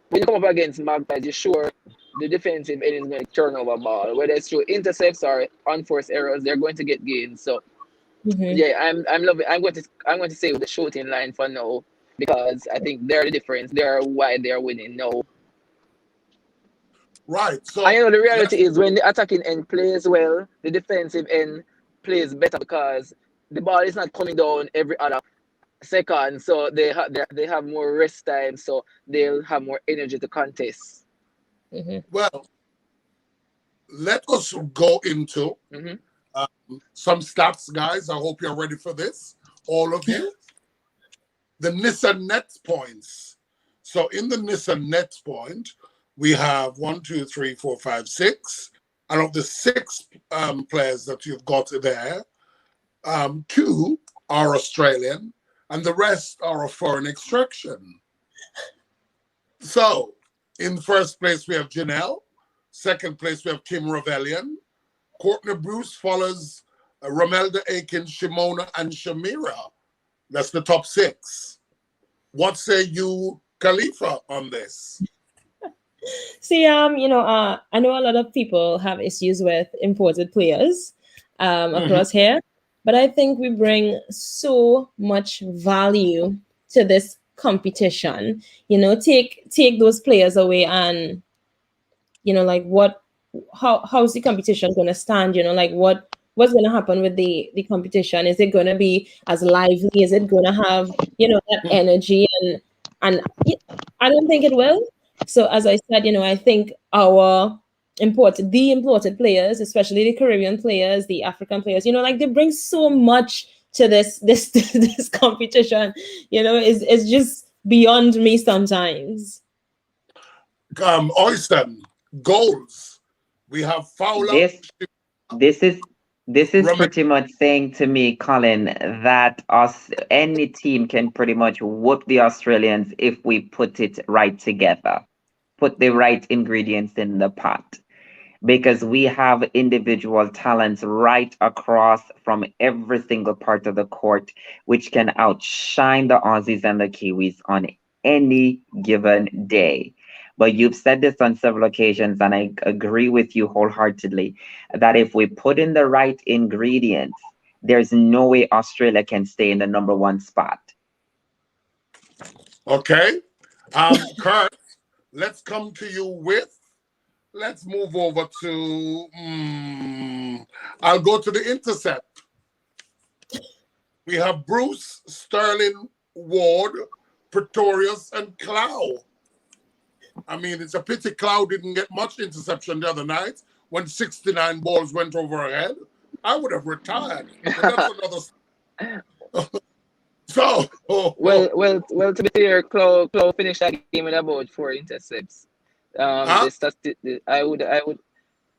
when you come up against Magpies, you're sure the defensive end is going to turn over ball, whether it's through intercepts or unforced errors, they're going to get gains. So yeah, I'm loving. I'm going to say with the shooting line for now. Because I think they're the difference. They're why they're winning now. Right. So the reality is when the attacking end plays well, the defensive end plays better because the ball is not coming down every other second. So they have more rest time, so they'll have more energy to contest. Well, let us go into some stats, guys. I hope you're ready for this, all of you. The Nissan net points. So in the Nissan net point, we have 1, 2, 3, 4, 5, 6. And of the 6 players that you've got there, 2 are Australian and the rest are of foreign extraction. So in first place, we have Janelle. Second place, we have Kim Ravellian. Courtney Bruce follows Romelda Aiken, Shimona, and Shamira. That's the top 6. What say you, Khalifa, on this? See, I know a lot of people have issues with imported players across here, but I think we bring so much value to this competition. Take those players away and, like how's the competition going to stand? Like what what's going to happen with the competition? Is it going to be as lively? Is it going to have, that energy? And I don't think it will. So as I said, I think the imported players, especially the Caribbean players, the African players, like they bring so much to this this competition. It's just beyond me sometimes. Oyster, goals. We have Fowler. This is Remy. pretty much saying to me, Colin, that any team can pretty much whoop the Australians if we put it right together, put the right ingredients in the pot. Because we have individual talents right across from every single part of the court, which can outshine the Aussies and the Kiwis on any given day. But you've said this on several occasions, and I agree with you wholeheartedly, that if we put in the right ingredients, there's no way Australia can stay in the number one spot. Okay. Kurt, let's come to you with, let's move over to, I'll go to the intercept. We have Bruce, Sterling, Ward, Pretorius, and Clow. I mean, it's a pity Clow didn't get much interception the other night when 69 balls went over her head. I would have retired. But that's another. So, well, to be fair, Clow finished that game with about 4 intercepts. I would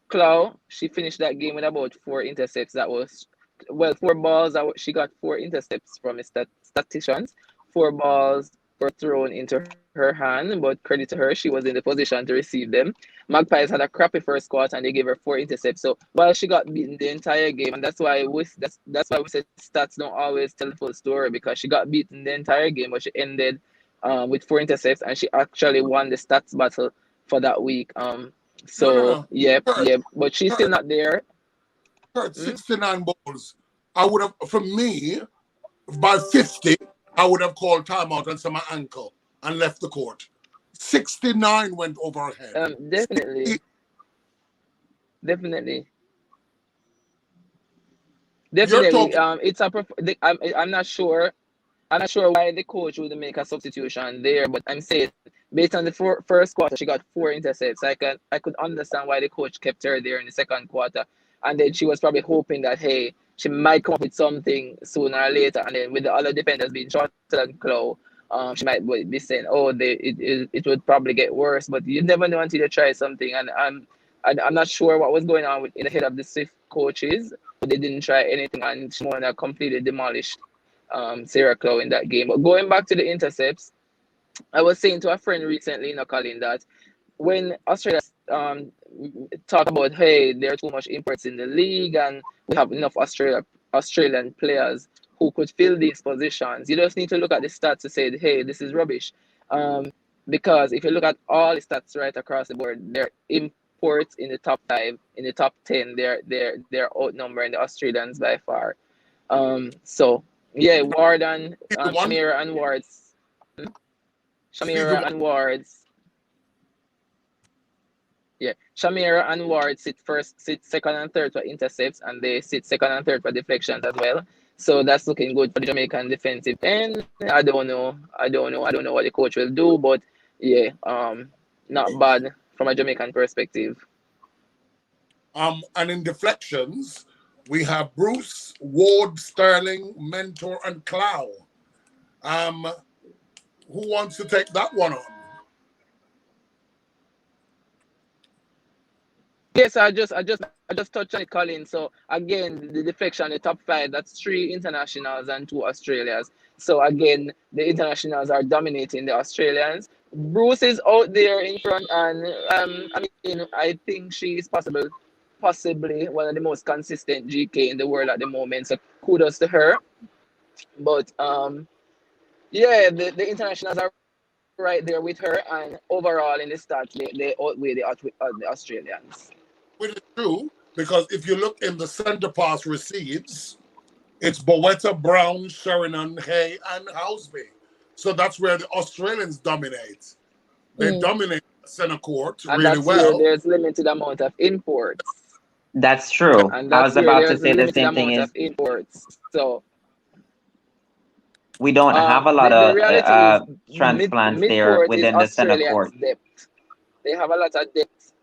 Clow, she finished that game with about 4 intercepts. That was 4 balls. She got 4 intercepts from the statisticians. 4 balls were thrown into her hand, but credit to her, she was in the position to receive them. Magpies had a crappy first quarter, and they gave her 4 intercepts. So while she got beaten the entire game, and that's why we said stats don't always tell the full story, because she got beaten the entire game, but she ended with 4 intercepts, and she actually won the stats battle for that week. So yeah, but she's still not there. 69 balls. I would have, for me, by 50, I would have called timeout and said my ankle and left the court. 69 went over her head. Definitely. It's I'm not sure. I'm not sure why the coach would make a substitution there, but I'm saying based on the first quarter, she got 4 intercepts. I could understand why the coach kept her there in the second quarter, and then she was probably hoping that she might come up with something sooner or later, and then with the other defenders being shorter than Clow, she might be saying, it would probably get worse. But you never know until you try something, and I'm not sure what was going on in the head of the Swift coaches, but they didn't try anything, and Shimona completely demolished Sarah Clow in that game. But going back to the intercepts, I was saying to a friend recently, Colin, that when Australia talk about, hey, there are too much imports in the league and we have enough Australian players who could fill these positions, you just need to look at the stats to say, hey, this is rubbish. Because if you look at all the stats right across the board, they're imports in the top 5, in the top 10, they're outnumbering the Australians by far. So yeah, Ward and Shamira and Ward's. Shamira and Ward's. Yeah, Shamira and Ward sit second and third for intercepts, and they sit second and third for deflections as well. So that's looking good for the Jamaican defensive end. I don't know what the coach will do, but yeah, not bad from a Jamaican perspective. And in deflections, we have Bruce, Ward, Sterling, Mentor, and Clow. Who wants to take that one on? Yes, I just touched on it, Colin. So again, the deflection, the top 5, that's 3 internationals and 2 Australians. So again, the internationals are dominating the Australians. Bruce is out there in front, and I think she is possibly one of the most consistent GK in the world at the moment. So kudos to her. But yeah, the internationals are right there with her, and overall in the stats, they outweigh the Australians. Which is true, because if you look in the center pass receives, it's Bowetta, Brown, Sheridan, Hay, and Houseby. So that's where the Australians dominate. They dominate center court and really that's well. Where there's limited amount of imports. That's true. and I that's was where about to there's say the limited same thing amount of is imports. So we don't have a lot the of reality is transplants there mid-court is within the center Australians' court. depth. They have a lot of depth.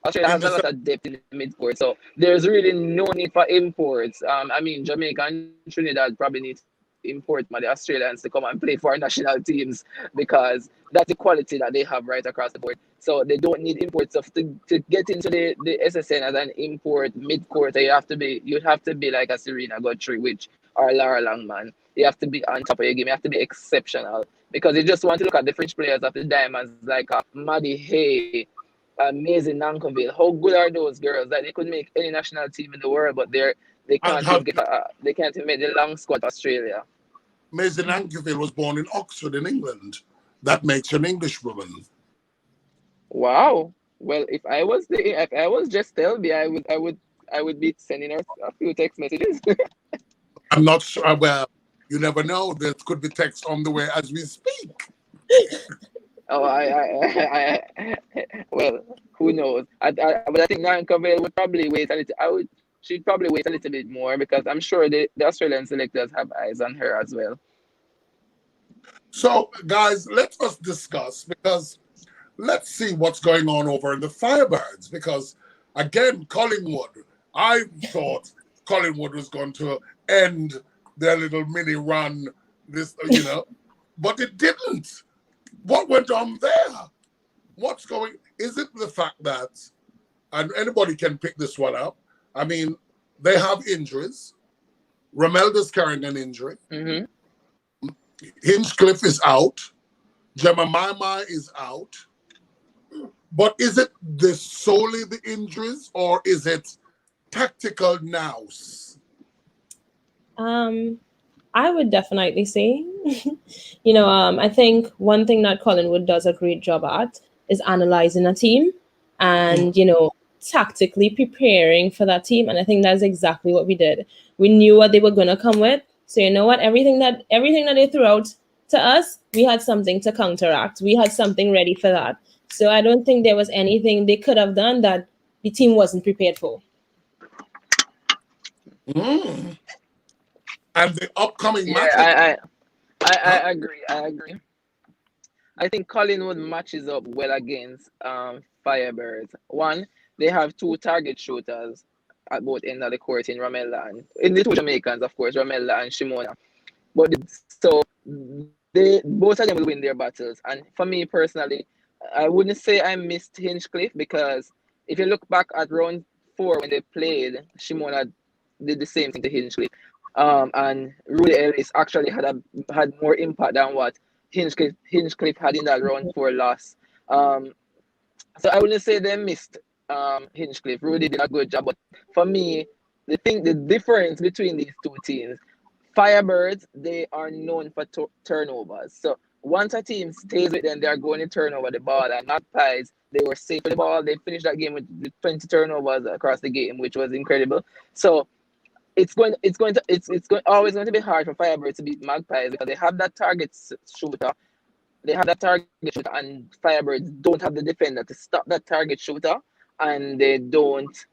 Australia In has the a lot of depth in the mid-court, so there's really no need for imports. I mean, Jamaica and Trinidad probably need to import the Australians to come and play for our national teams because that's the quality that they have right across the board. So they don't need imports. So to get into the SSN as an import mid-court, you'd have to be like a Serena Godfrey, which or Laura Langman. You have to be on top of your game. You have to be exceptional because you just want to look at the French players of the Diamonds like Maddie Hay, amazing Nankoville. How good are those girls that they could make any national team in the world, but they and can't even have get they can't even make the long squad for Australia. Maisie Nankerville was born in Oxford in England. That makes her an English woman. Wow. Well, if I was just Telby, I would be sending her a few text messages. I'm not sure. Well, you never know. There could be text on the way as we speak. Oh, well, who knows? But I think Nankoville would probably wait a little. She'd probably wait a little bit more because I'm sure the Australian selectors have eyes on her as well. So, guys, let us discuss because let's see what's going on over in the Firebirds. Because again, Collingwood, I thought Collingwood was going to end their little mini run, but it didn't. What went on there? What's going? Is it the fact that, and anybody can pick this one up? I mean, they have injuries. Romelda's carrying an injury. Mm-hmm. Hinchcliffe is out. Jemima is out. But is it solely the injuries or is it tactical nows? I would definitely say, I think one thing that Collingwood does a great job at is analyzing a team and, tactically preparing for that team. And I think that's exactly what we did. We knew what they were going to come with. So you know what? Everything that they threw out to us, we had something to counteract. We had something ready for that. So I don't think there was anything they could have done that the team wasn't prepared for. Mm. And the upcoming Yeah, matches. I agree. I agree. I think Collingwood matches up well against Firebirds. One, they have two target shooters at both ends of the court in Ramella and in the two Jamaicans, of course, Ramella and Shimona. But so they both of them will win their battles. And for me personally, I wouldn't say I missed Hinchcliffe because if you look back at round 4 when they played, Shimona did the same thing to Hinchcliffe. And Rudy Ellis actually had more impact than what Hinchcliffe had in that round 4 loss. So I wouldn't say they missed Hinchcliffe. Rudy did a good job, but for me, the difference between these two teams, Firebirds, they are known for turnovers. So once a team stays with them, they are going to turn over the ball. And Magpies, they were safe with the ball. They finished that game with 20 turnovers across the game, which was incredible. So always going to be hard for Firebirds to beat Magpies because they have that target shooter. They have that target shooter, and Firebirds don't have the defender to stop that target shooter, and they don't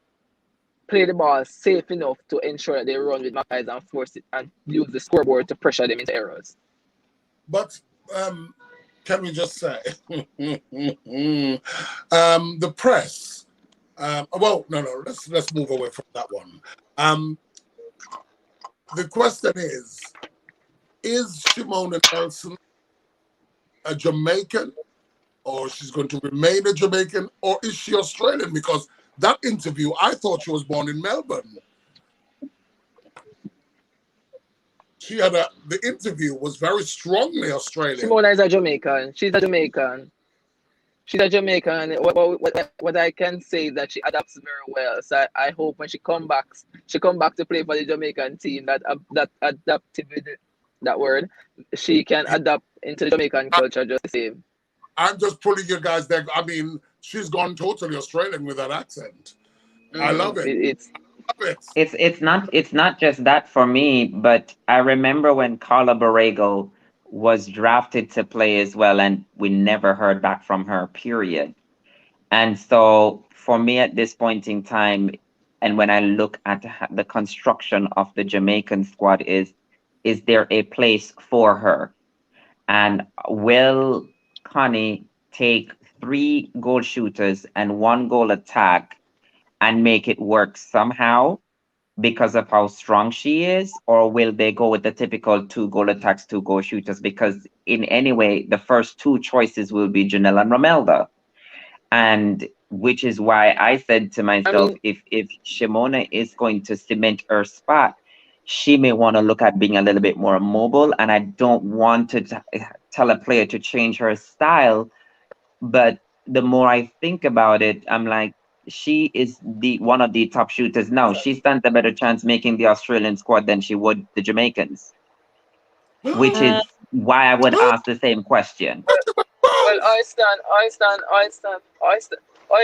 play the ball safe enough to ensure that they run with Magpies and force it and use the scoreboard to pressure them into errors. But can we just say the press? No. Let's move away from that one. The question is Shimona Nelson a Jamaican, or she's going to remain a Jamaican, or is she Australian? Because that interview, I thought she was born in Melbourne. The interview was very strongly Australian. Shimona is a Jamaican. She's a Jamaican. What I can say is that she adapts very well. So I hope when she come back to play for the Jamaican team, that adaptivity, that word, she can adapt into the Jamaican culture just the same. I'm just pulling you guys there. I mean, she's gone totally Australian with that accent. I love it. It's not just that for me, but I remember when Carla Borrego was drafted to play as well, and we never heard back from her, period. And so for me at this point in time, and when I look at the construction of the Jamaican squad, is there a place for her? And will Connie take 3 goal shooters and 1 goal attack and make it work somehow because of how strong she is? Or will they go with the typical 2 goal attacks, 2 goal shooters? Because in any way, the first 2 choices will be Janelle and Romelda. And which is why I said to I myself, mean, if Shimona is going to cement her spot, she may want to look at being a little bit more mobile. And I don't want to tell a player to change her style. But the more I think about it, I'm like, she is the one of the top shooters now. She stands a better chance making the Australian squad than she would the Jamaicans, which Uh, is why I would ask the same question. well, I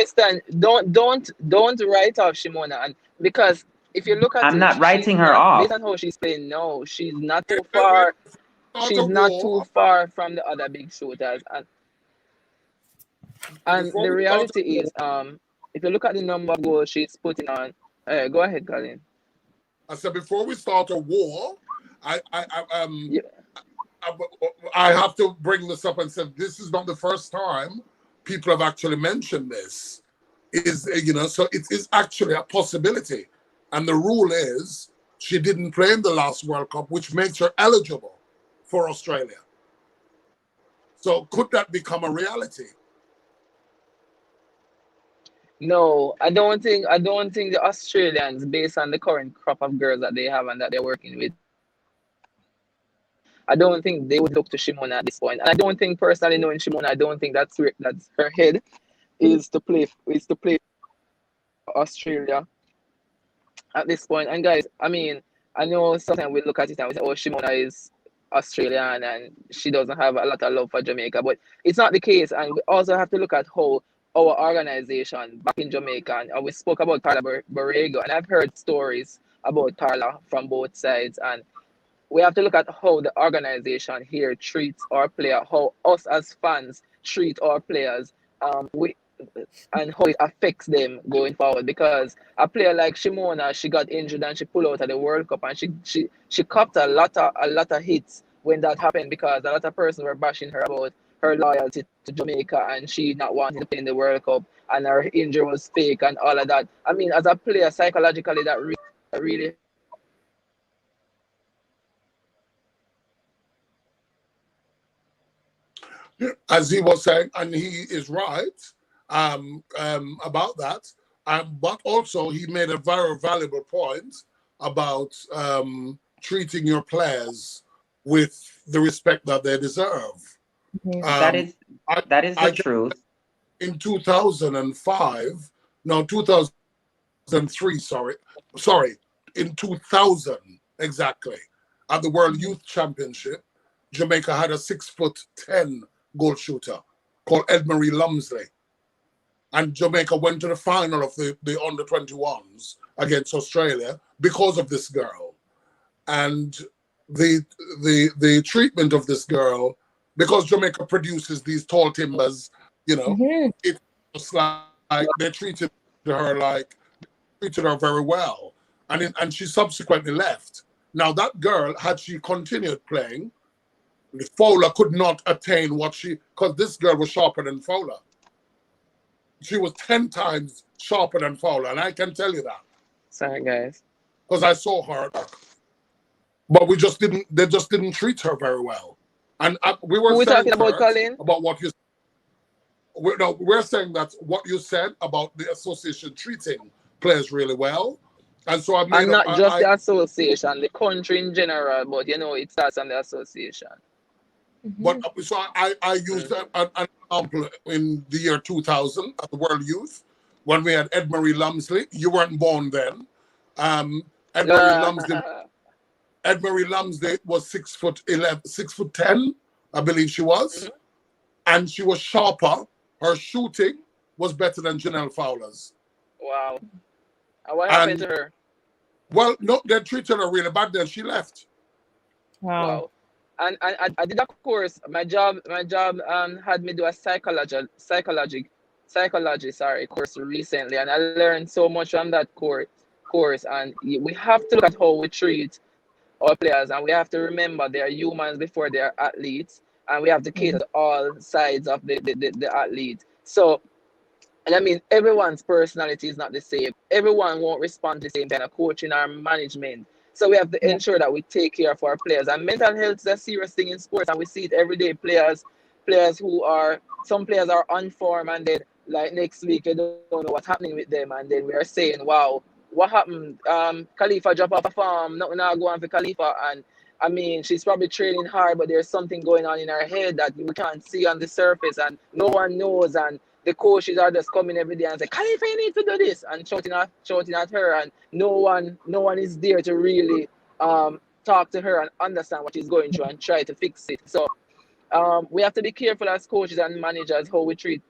stand. Don't write off Shimona, and because if you look at I'm it, not she's writing her not based off. on how she's playing. No, she's not too When far. start a She's not too war, far from the other big shooters, and before the we start reality a war, is, if you look at the number of goals she's putting on, go ahead, Colin. I said before we start a war, I Yeah, I, I have to bring this up and say this is not the first time people have actually mentioned this. Is so it is actually a possibility, and the rule is she didn't play in the last World Cup, which makes her eligible for Australia. So could that become a reality? no, I don't think the Australians, based on the current crop of girls that they have and that they're working with, I don't think they would look to Shimona at this point. And I don't think personally knowing Shimona, I don't think that's her head is to play for Australia at this point. And guys, I mean, I know sometimes we look at it and we say, oh, Shimona is Australian and she doesn't have a lot of love for Jamaica, but it's not the case. And we also have to look at how our organization back in Jamaica, and we spoke about Carla Borrego, and I've heard stories about Carla from both sides. And we have to look at how the organization here treats our player, how us as fans treat our players, we and how it affects them going forward. Because a player like Shimona, she got injured and she pulled out of the World Cup, and she copped a lot of hits when that happened, because a lot of persons were bashing her about her loyalty to Jamaica and she not wanting to play in the World Cup and her injury was fake and all of that. I mean, as a player, psychologically, that really As he was saying, and he is right about that. But also, he made a very valuable point about treating your players with the respect that they deserve. That Um, is I, that is the I truth. in 2005, no, 2003, sorry, in 2000 exactly, at the World Youth Championship, Jamaica had a 6'10" goal shooter called Edmarie Lumsley. And Jamaica went to the final of the under 21s against Australia because of this girl. And the treatment of this girl, because Jamaica produces these tall timbers, mhm. it's just like they treated her very well. And she subsequently left. Now that girl, had she continued playing, Fowler could not attain because this girl was sharper than Fowler. She was 10 times sharper than Fowler, and I can tell you that sorry guys. because I saw her. But they just didn't treat her very well. And we were Who we saying, talking about, Kurt, Colin? about what you we're saying that what you said about the association treating players really well. And so I made And up, not just the association, the country in general, but it starts on the association. but Mhm. so I used Mm-hmm. an example in the year 2000 at the World Youth when we had Edmarie Lumsley. You weren't born then. Um, Edmarie Lumsley Edmarie Lumsday was 6'11", 6'10", I believe she was, Mhm. and she was sharper. Her shooting was better than Janelle Fowler's. Wow. And what happened And to her? well, no, they treated her really bad. Then she left. Wow. Wow. And I did a course. My job had me do a psychology, course recently, and I learned so much from that course. And we have to look at how we treat our players, and we have to remember they are humans before they are athletes, and we have to cater to all sides of the athlete. So, and I mean, everyone's personality is not the same. Everyone won't respond to the same kind of coaching or management. So we have to ensure that we take care of our players. And mental health is a serious thing in sports, and we see it every day. Players who are, some players are on form, and then like next week you don't know what's happening with them, and then we are saying, wow, what happened? Khalifa drop off a farm, nothing now go on for Khalifa. And I mean, she's probably training hard, but there's something going on in her head that we can't see on the surface, and no one knows. And the coaches are just coming every day and say, Khalifa, you need to do this, and shouting at her, and no one is there to really talk to her and understand what she's going through and try to fix it. So we have to be careful as coaches and managers how we treat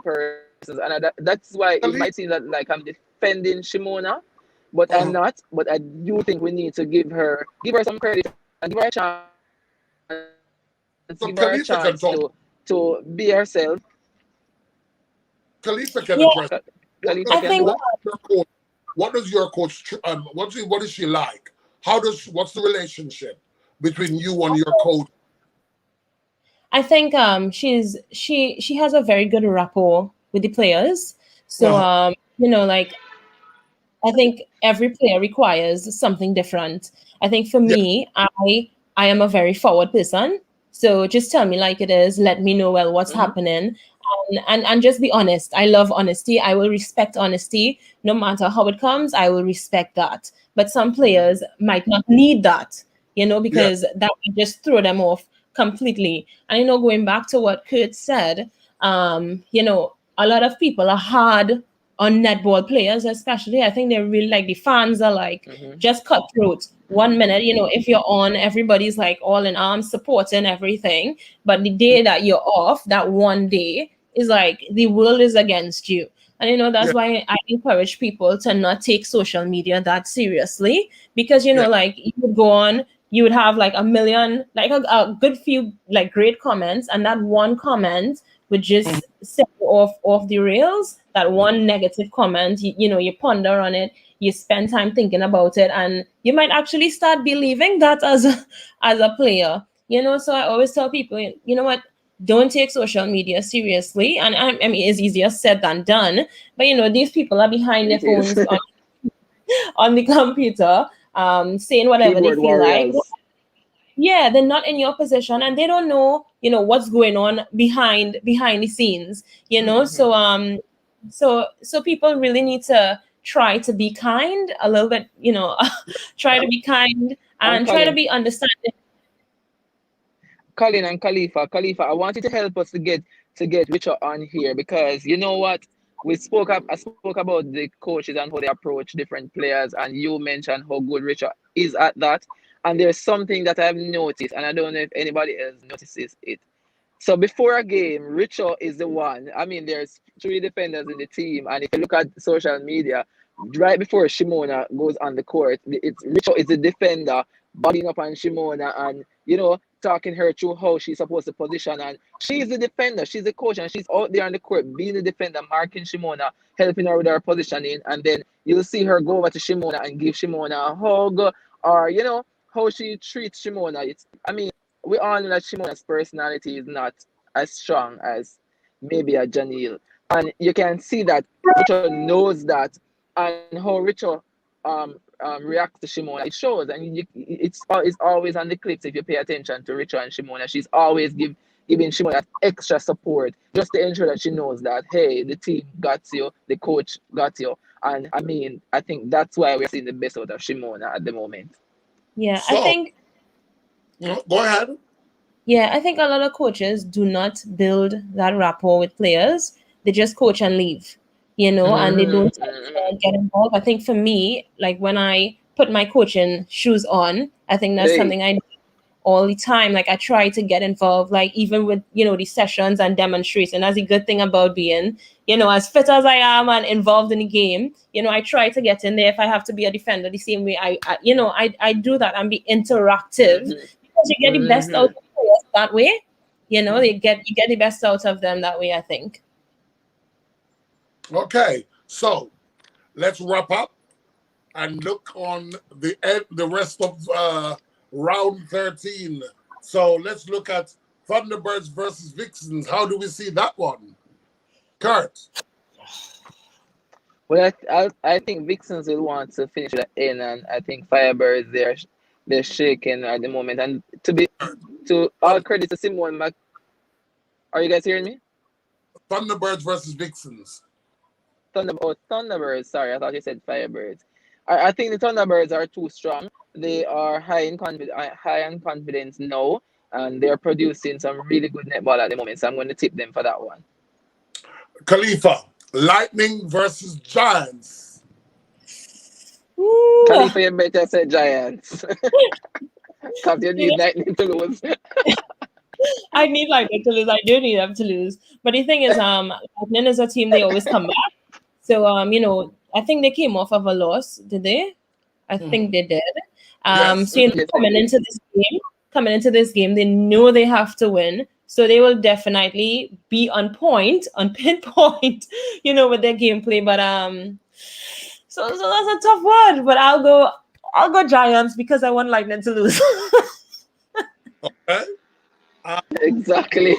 persons, and that's why it might seem that like I'm defending Shimona, but I'm not. But I do think we need to give her some credit and give her a chance, So Khalifa can talk. to be herself. Khalifa can Yeah. address. I think What does your coach? What is she like? What's the relationship between you and your coach? I think she has a very good rapport with the players. So you know, like I think every player requires something different. I think for me, I am a very forward person. So just tell me like it is. Let me know well what's happening, and just be honest. I love honesty. I will respect honesty no matter how it comes. I will respect that. But some players might not need that, you know, because that would just throw them off completely. And you know, going back to what Kurt said, you know, a lot of people are hard on netball players, especially. I think they're really like the fans are like just cutthroat. 1 minute, you know, if you're on, everybody's like all in arms supporting everything. But the day that you're off, that one day is like the world is against you. And you know, that's why I encourage people to not take social media that seriously, because you know, like you would go on, you would have like a million, like a good few like great comments, and that one comment would just set you off the rails. That one negative comment, you know, you ponder on it, you spend time thinking about it, and you might actually start believing that as a player, you know. So I always tell people, you know what, don't take social media seriously. And I mean, it's easier said than done, but you know, these people are behind their phones on the computer, saying whatever Keyboard they feel warriors. like. Yeah, they're not in your position, and they don't know, you know, what's going on behind the scenes, you know. So people really need to try to be kind a little bit, you know. Try to be kind and try to be understanding. Colin and Khalifa, I want you to help us to get Richard on here, because you know what? I spoke about the coaches and how they approach different players, and you mentioned how good Richard is at that. And there's something that I've noticed, and I don't know if anybody else notices it. So before a game, Richard is the one. I mean, there's 3 defenders in the team, and if you look at social media, right before Shimona goes on the court, it's Richard is the defender, bodying up on Shimona, and you know, talking her through how she's supposed to position. And she's the defender, she's the coach, and she's out there on the court being the defender, marking Shimona, helping her with her positioning. And then you'll see her go over to Shimona and give Shimona a hug, or you know, how she treats Shimona. I mean, we all know that Shimona's personality is not as strong as maybe a Janelle. And you can see that Richard knows that, and how Richard reacts to Shimona. It shows, and it's always on the clips if you pay attention to Richard and Shimona. She's always giving Shimona that extra support just to ensure that she knows that, hey, the team got you, the coach got you. And I mean, I think that's why we're seeing the best out of Shimona at the moment. Yeah, So, I think. Go ahead. Yeah, I think a lot of coaches do not build that rapport with players. They just coach and leave, you know, and they don't get involved. I think for me, like when I put my coaching shoes on, I think that's something I do all the time. Like I try to get involved, like even with, you know, the sessions and demonstration. That's a good thing about being, you know, as fit as I am and involved in the game. You know, I try to get in there. If I have to be a defender the same way, I do that and be interactive, because you get the best out of players that way. You know, you get the best out of them that way, I think. Okay, so let's wrap up and look on the rest of round 13. So let's look at Thunderbirds versus Vixens. How do we see that one? Kurt. Well, I think Vixens will want to finish that in, and I think Firebirds they're shaking at the moment. And to all credit to Simone Mac. Are you guys hearing me? Thunderbirds versus Vixens. Thunderbirds. Sorry, I thought you said Firebirds. I think the Thunderbirds are too strong. They are high in confidence now, and they're producing some really good netball at the moment. So I'm going to tip them for that one. Khalifa, Lightning versus Giants. Ooh. Khalifa, you better say Giants. Because you need Lightning to lose. I need Lightning to lose. I do need them to lose. But the thing is, Lightning is a team, they always come back. So, I think they came off of a loss, did they? I think they did. Yes. So, coming into this game, they know they have to win. So they will definitely be on pinpoint, with their gameplay. But so that's a tough one. But I'll go Giants because I want Lightning to lose. Okay. Exactly.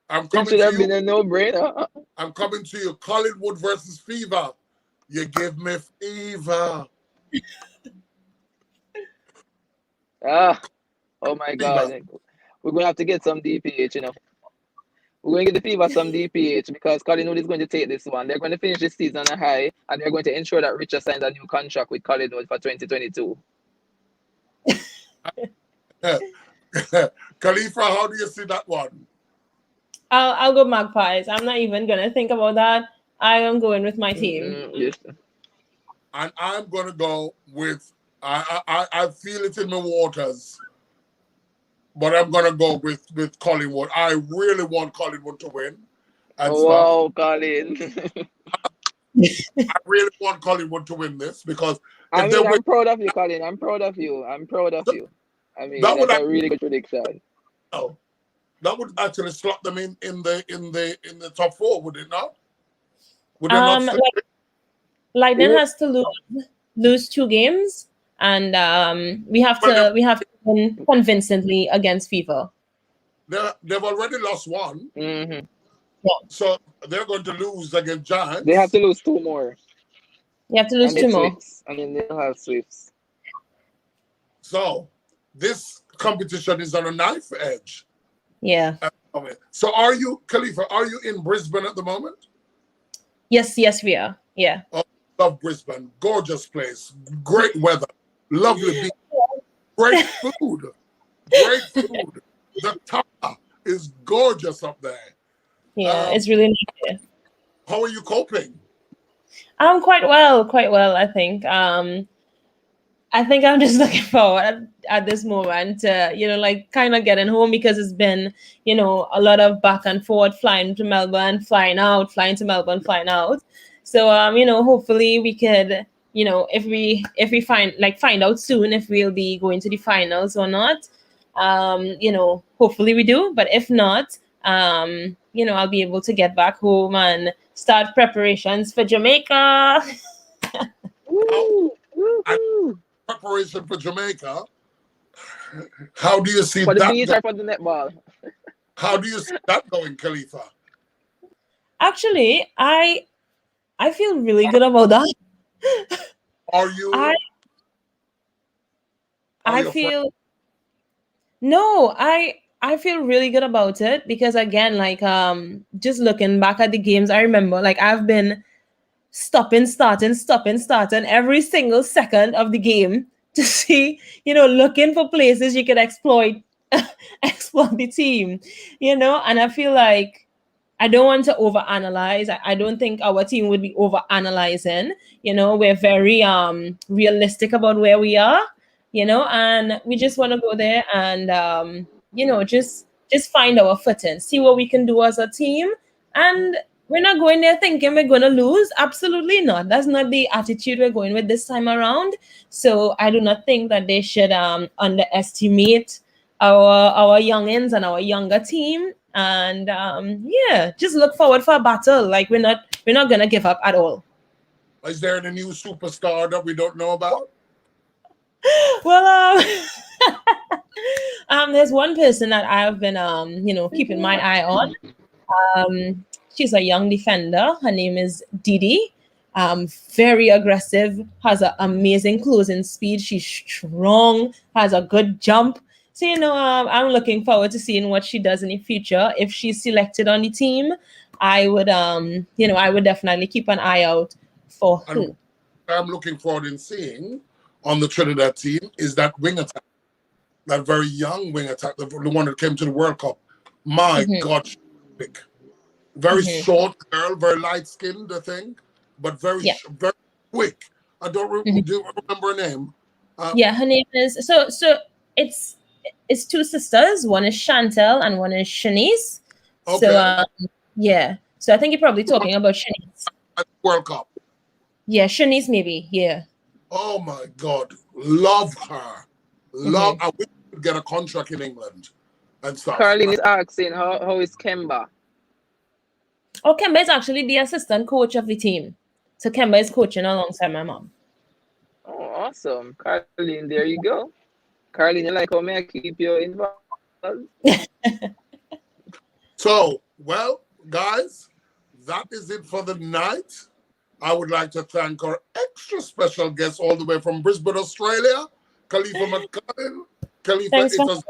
It should have been a no-brainer. I'm coming to you. Collingwood versus Fever. You give me fever. Oh my God. We're going to have to get some DPH, We're going to get the Fever some DPH because Collingwood is going to take this one. They're going to finish this season on a high, and they're going to ensure that Richard signs a new contract with Collingwood for 2022. Khalifa, how do you see that one? I'll go Magpies. I'm not even gonna think about that. I am going with my team. Yes. And I'm gonna go with I feel it in my waters, but I'm gonna go with Collingwood. I really want Collingwood to win. Wow, Colin. I really want Collingwood to win this because I'm proud of you, Colin. I'm proud of you. I mean, that's a really good prediction. Oh, that would actually slot them in the top 4, would it not? Would it not? Lightning has to lose 2 games, and we have to win convincingly against Fever. They've already lost 1. Mm-hmm. Yeah. So they're going to lose against Giants. They have to lose 2 more. You have to lose 2 more. And then they'll have Swifts. So this competition is on a knife edge. Yeah. So Khalifa, are you in Brisbane at the moment? Yes, we are. Yeah. Oh, love Brisbane. Gorgeous place. Great weather. Lovely beach. Great food. The tower is gorgeous up there. Yeah, it's really nice here. How are you coping? Quite well, I think. I think I'm just looking forward at this moment to, kind of getting home because it's been, a lot of back and forth, flying to Melbourne, flying out, flying to Melbourne, flying out. So, hopefully we could, if we find out soon if we'll be going to the finals or not, hopefully we do. But if not, I'll be able to get back home and start preparations for Jamaica. Preparation for Jamaica. How do you see for the that? beach or for the netball? How do you see that going, Khalifa? Actually, I feel really good about that. Are you? I feel really good about it because again, just looking back at the games, I remember I've been stopping, starting every single second of the game to see, looking for places you could exploit the team, and I feel like I don't want to overanalyze. I don't think our team would be overanalyzing. We're very realistic about where we are, and we just want to go there and just find our footing, see what we can do as a team. And we're not going there thinking we're going to lose. Absolutely not. That's not the attitude we're going with this time around. So I do not think that they should underestimate our youngins and our younger team. And yeah, just look forward for a battle. Like we're not gonna give up at all. Is there any new superstar that we don't know about? Well, there's one person that I've been keeping my eye on. She's a young defender. Her name is Didi. Very aggressive, has an amazing closing speed. She's strong, has a good jump. So, I'm looking forward to seeing what she does in the future. If she's selected on the team, I would, I would definitely keep an eye out for her. And I'm looking forward in seeing on the Trinidad team is that wing attack, that very young wing attack, the one that came to the World Cup. My God, she's big. Very short girl, very light skinned, I think, but very quick. I don't remember her name. Her name is so it's two sisters. One is Chantel and one is Shanice. Okay. So so I think you're probably talking about Shanice. At World Cup. Yeah, Shanice maybe. Yeah. Oh my God, love her. I wish we could get a contract in England and stuff. Caroline is asking how is Kemba? Oh, Kemba is actually the assistant coach of the team. So Kemba is coaching alongside my mom. Oh, awesome. Caroline, there you go. Caroline, you like how may I keep you involved? So, well, guys, that is it for the night. I would like to thank our extra special guest all the way from Brisbane, Australia, Khalifa McCullen. Khalifa, it was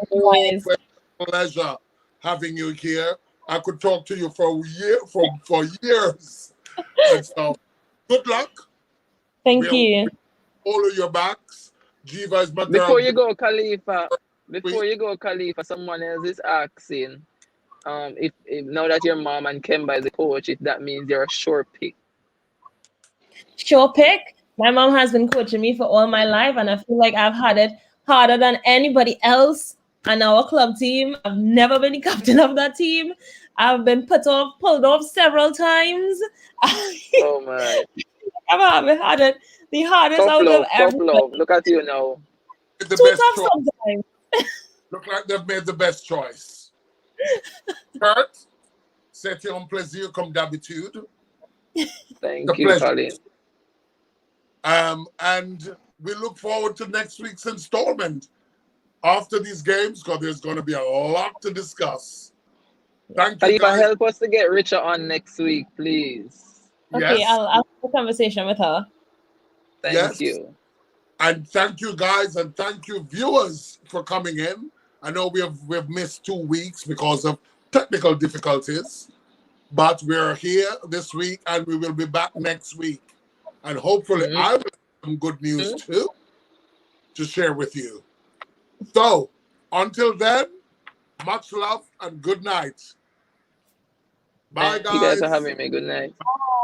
a pleasure having you here. I could talk to you for years. And so, good luck. Thank you. All of your backs. Jiva is my girl. Before you go, Khalifa, someone else is asking if now that your mom and Kemba is a coach, if that means you're a sure pick. Sure pick. My mom has been coaching me for all my life, and I feel like I've had it harder than anybody else on our club team. I've never been the captain of that team. I've been pulled off several times. Oh my! I've had it the hardest out of everyone. Tough love. Look at you now. Too tough sometimes. Look like they've made the best choice. Kurt, c'est un plaisir comme d'habitude. Thank you, Colin. And we look forward to next week's installment after these games, because there's going to be a lot to discuss. Thank you, guys. Help us to get Richa on next week, please. Okay, yes. I'll have a conversation with her. Thank you. And thank you, guys, and thank you, viewers, for coming in. I know we've missed 2 weeks because of technical difficulties, but we're here this week, and we will be back next week. And hopefully I will have some good news too to share with you. So, until then, much love and good night. Bye, guys. You guys are having me. Good night. Bye.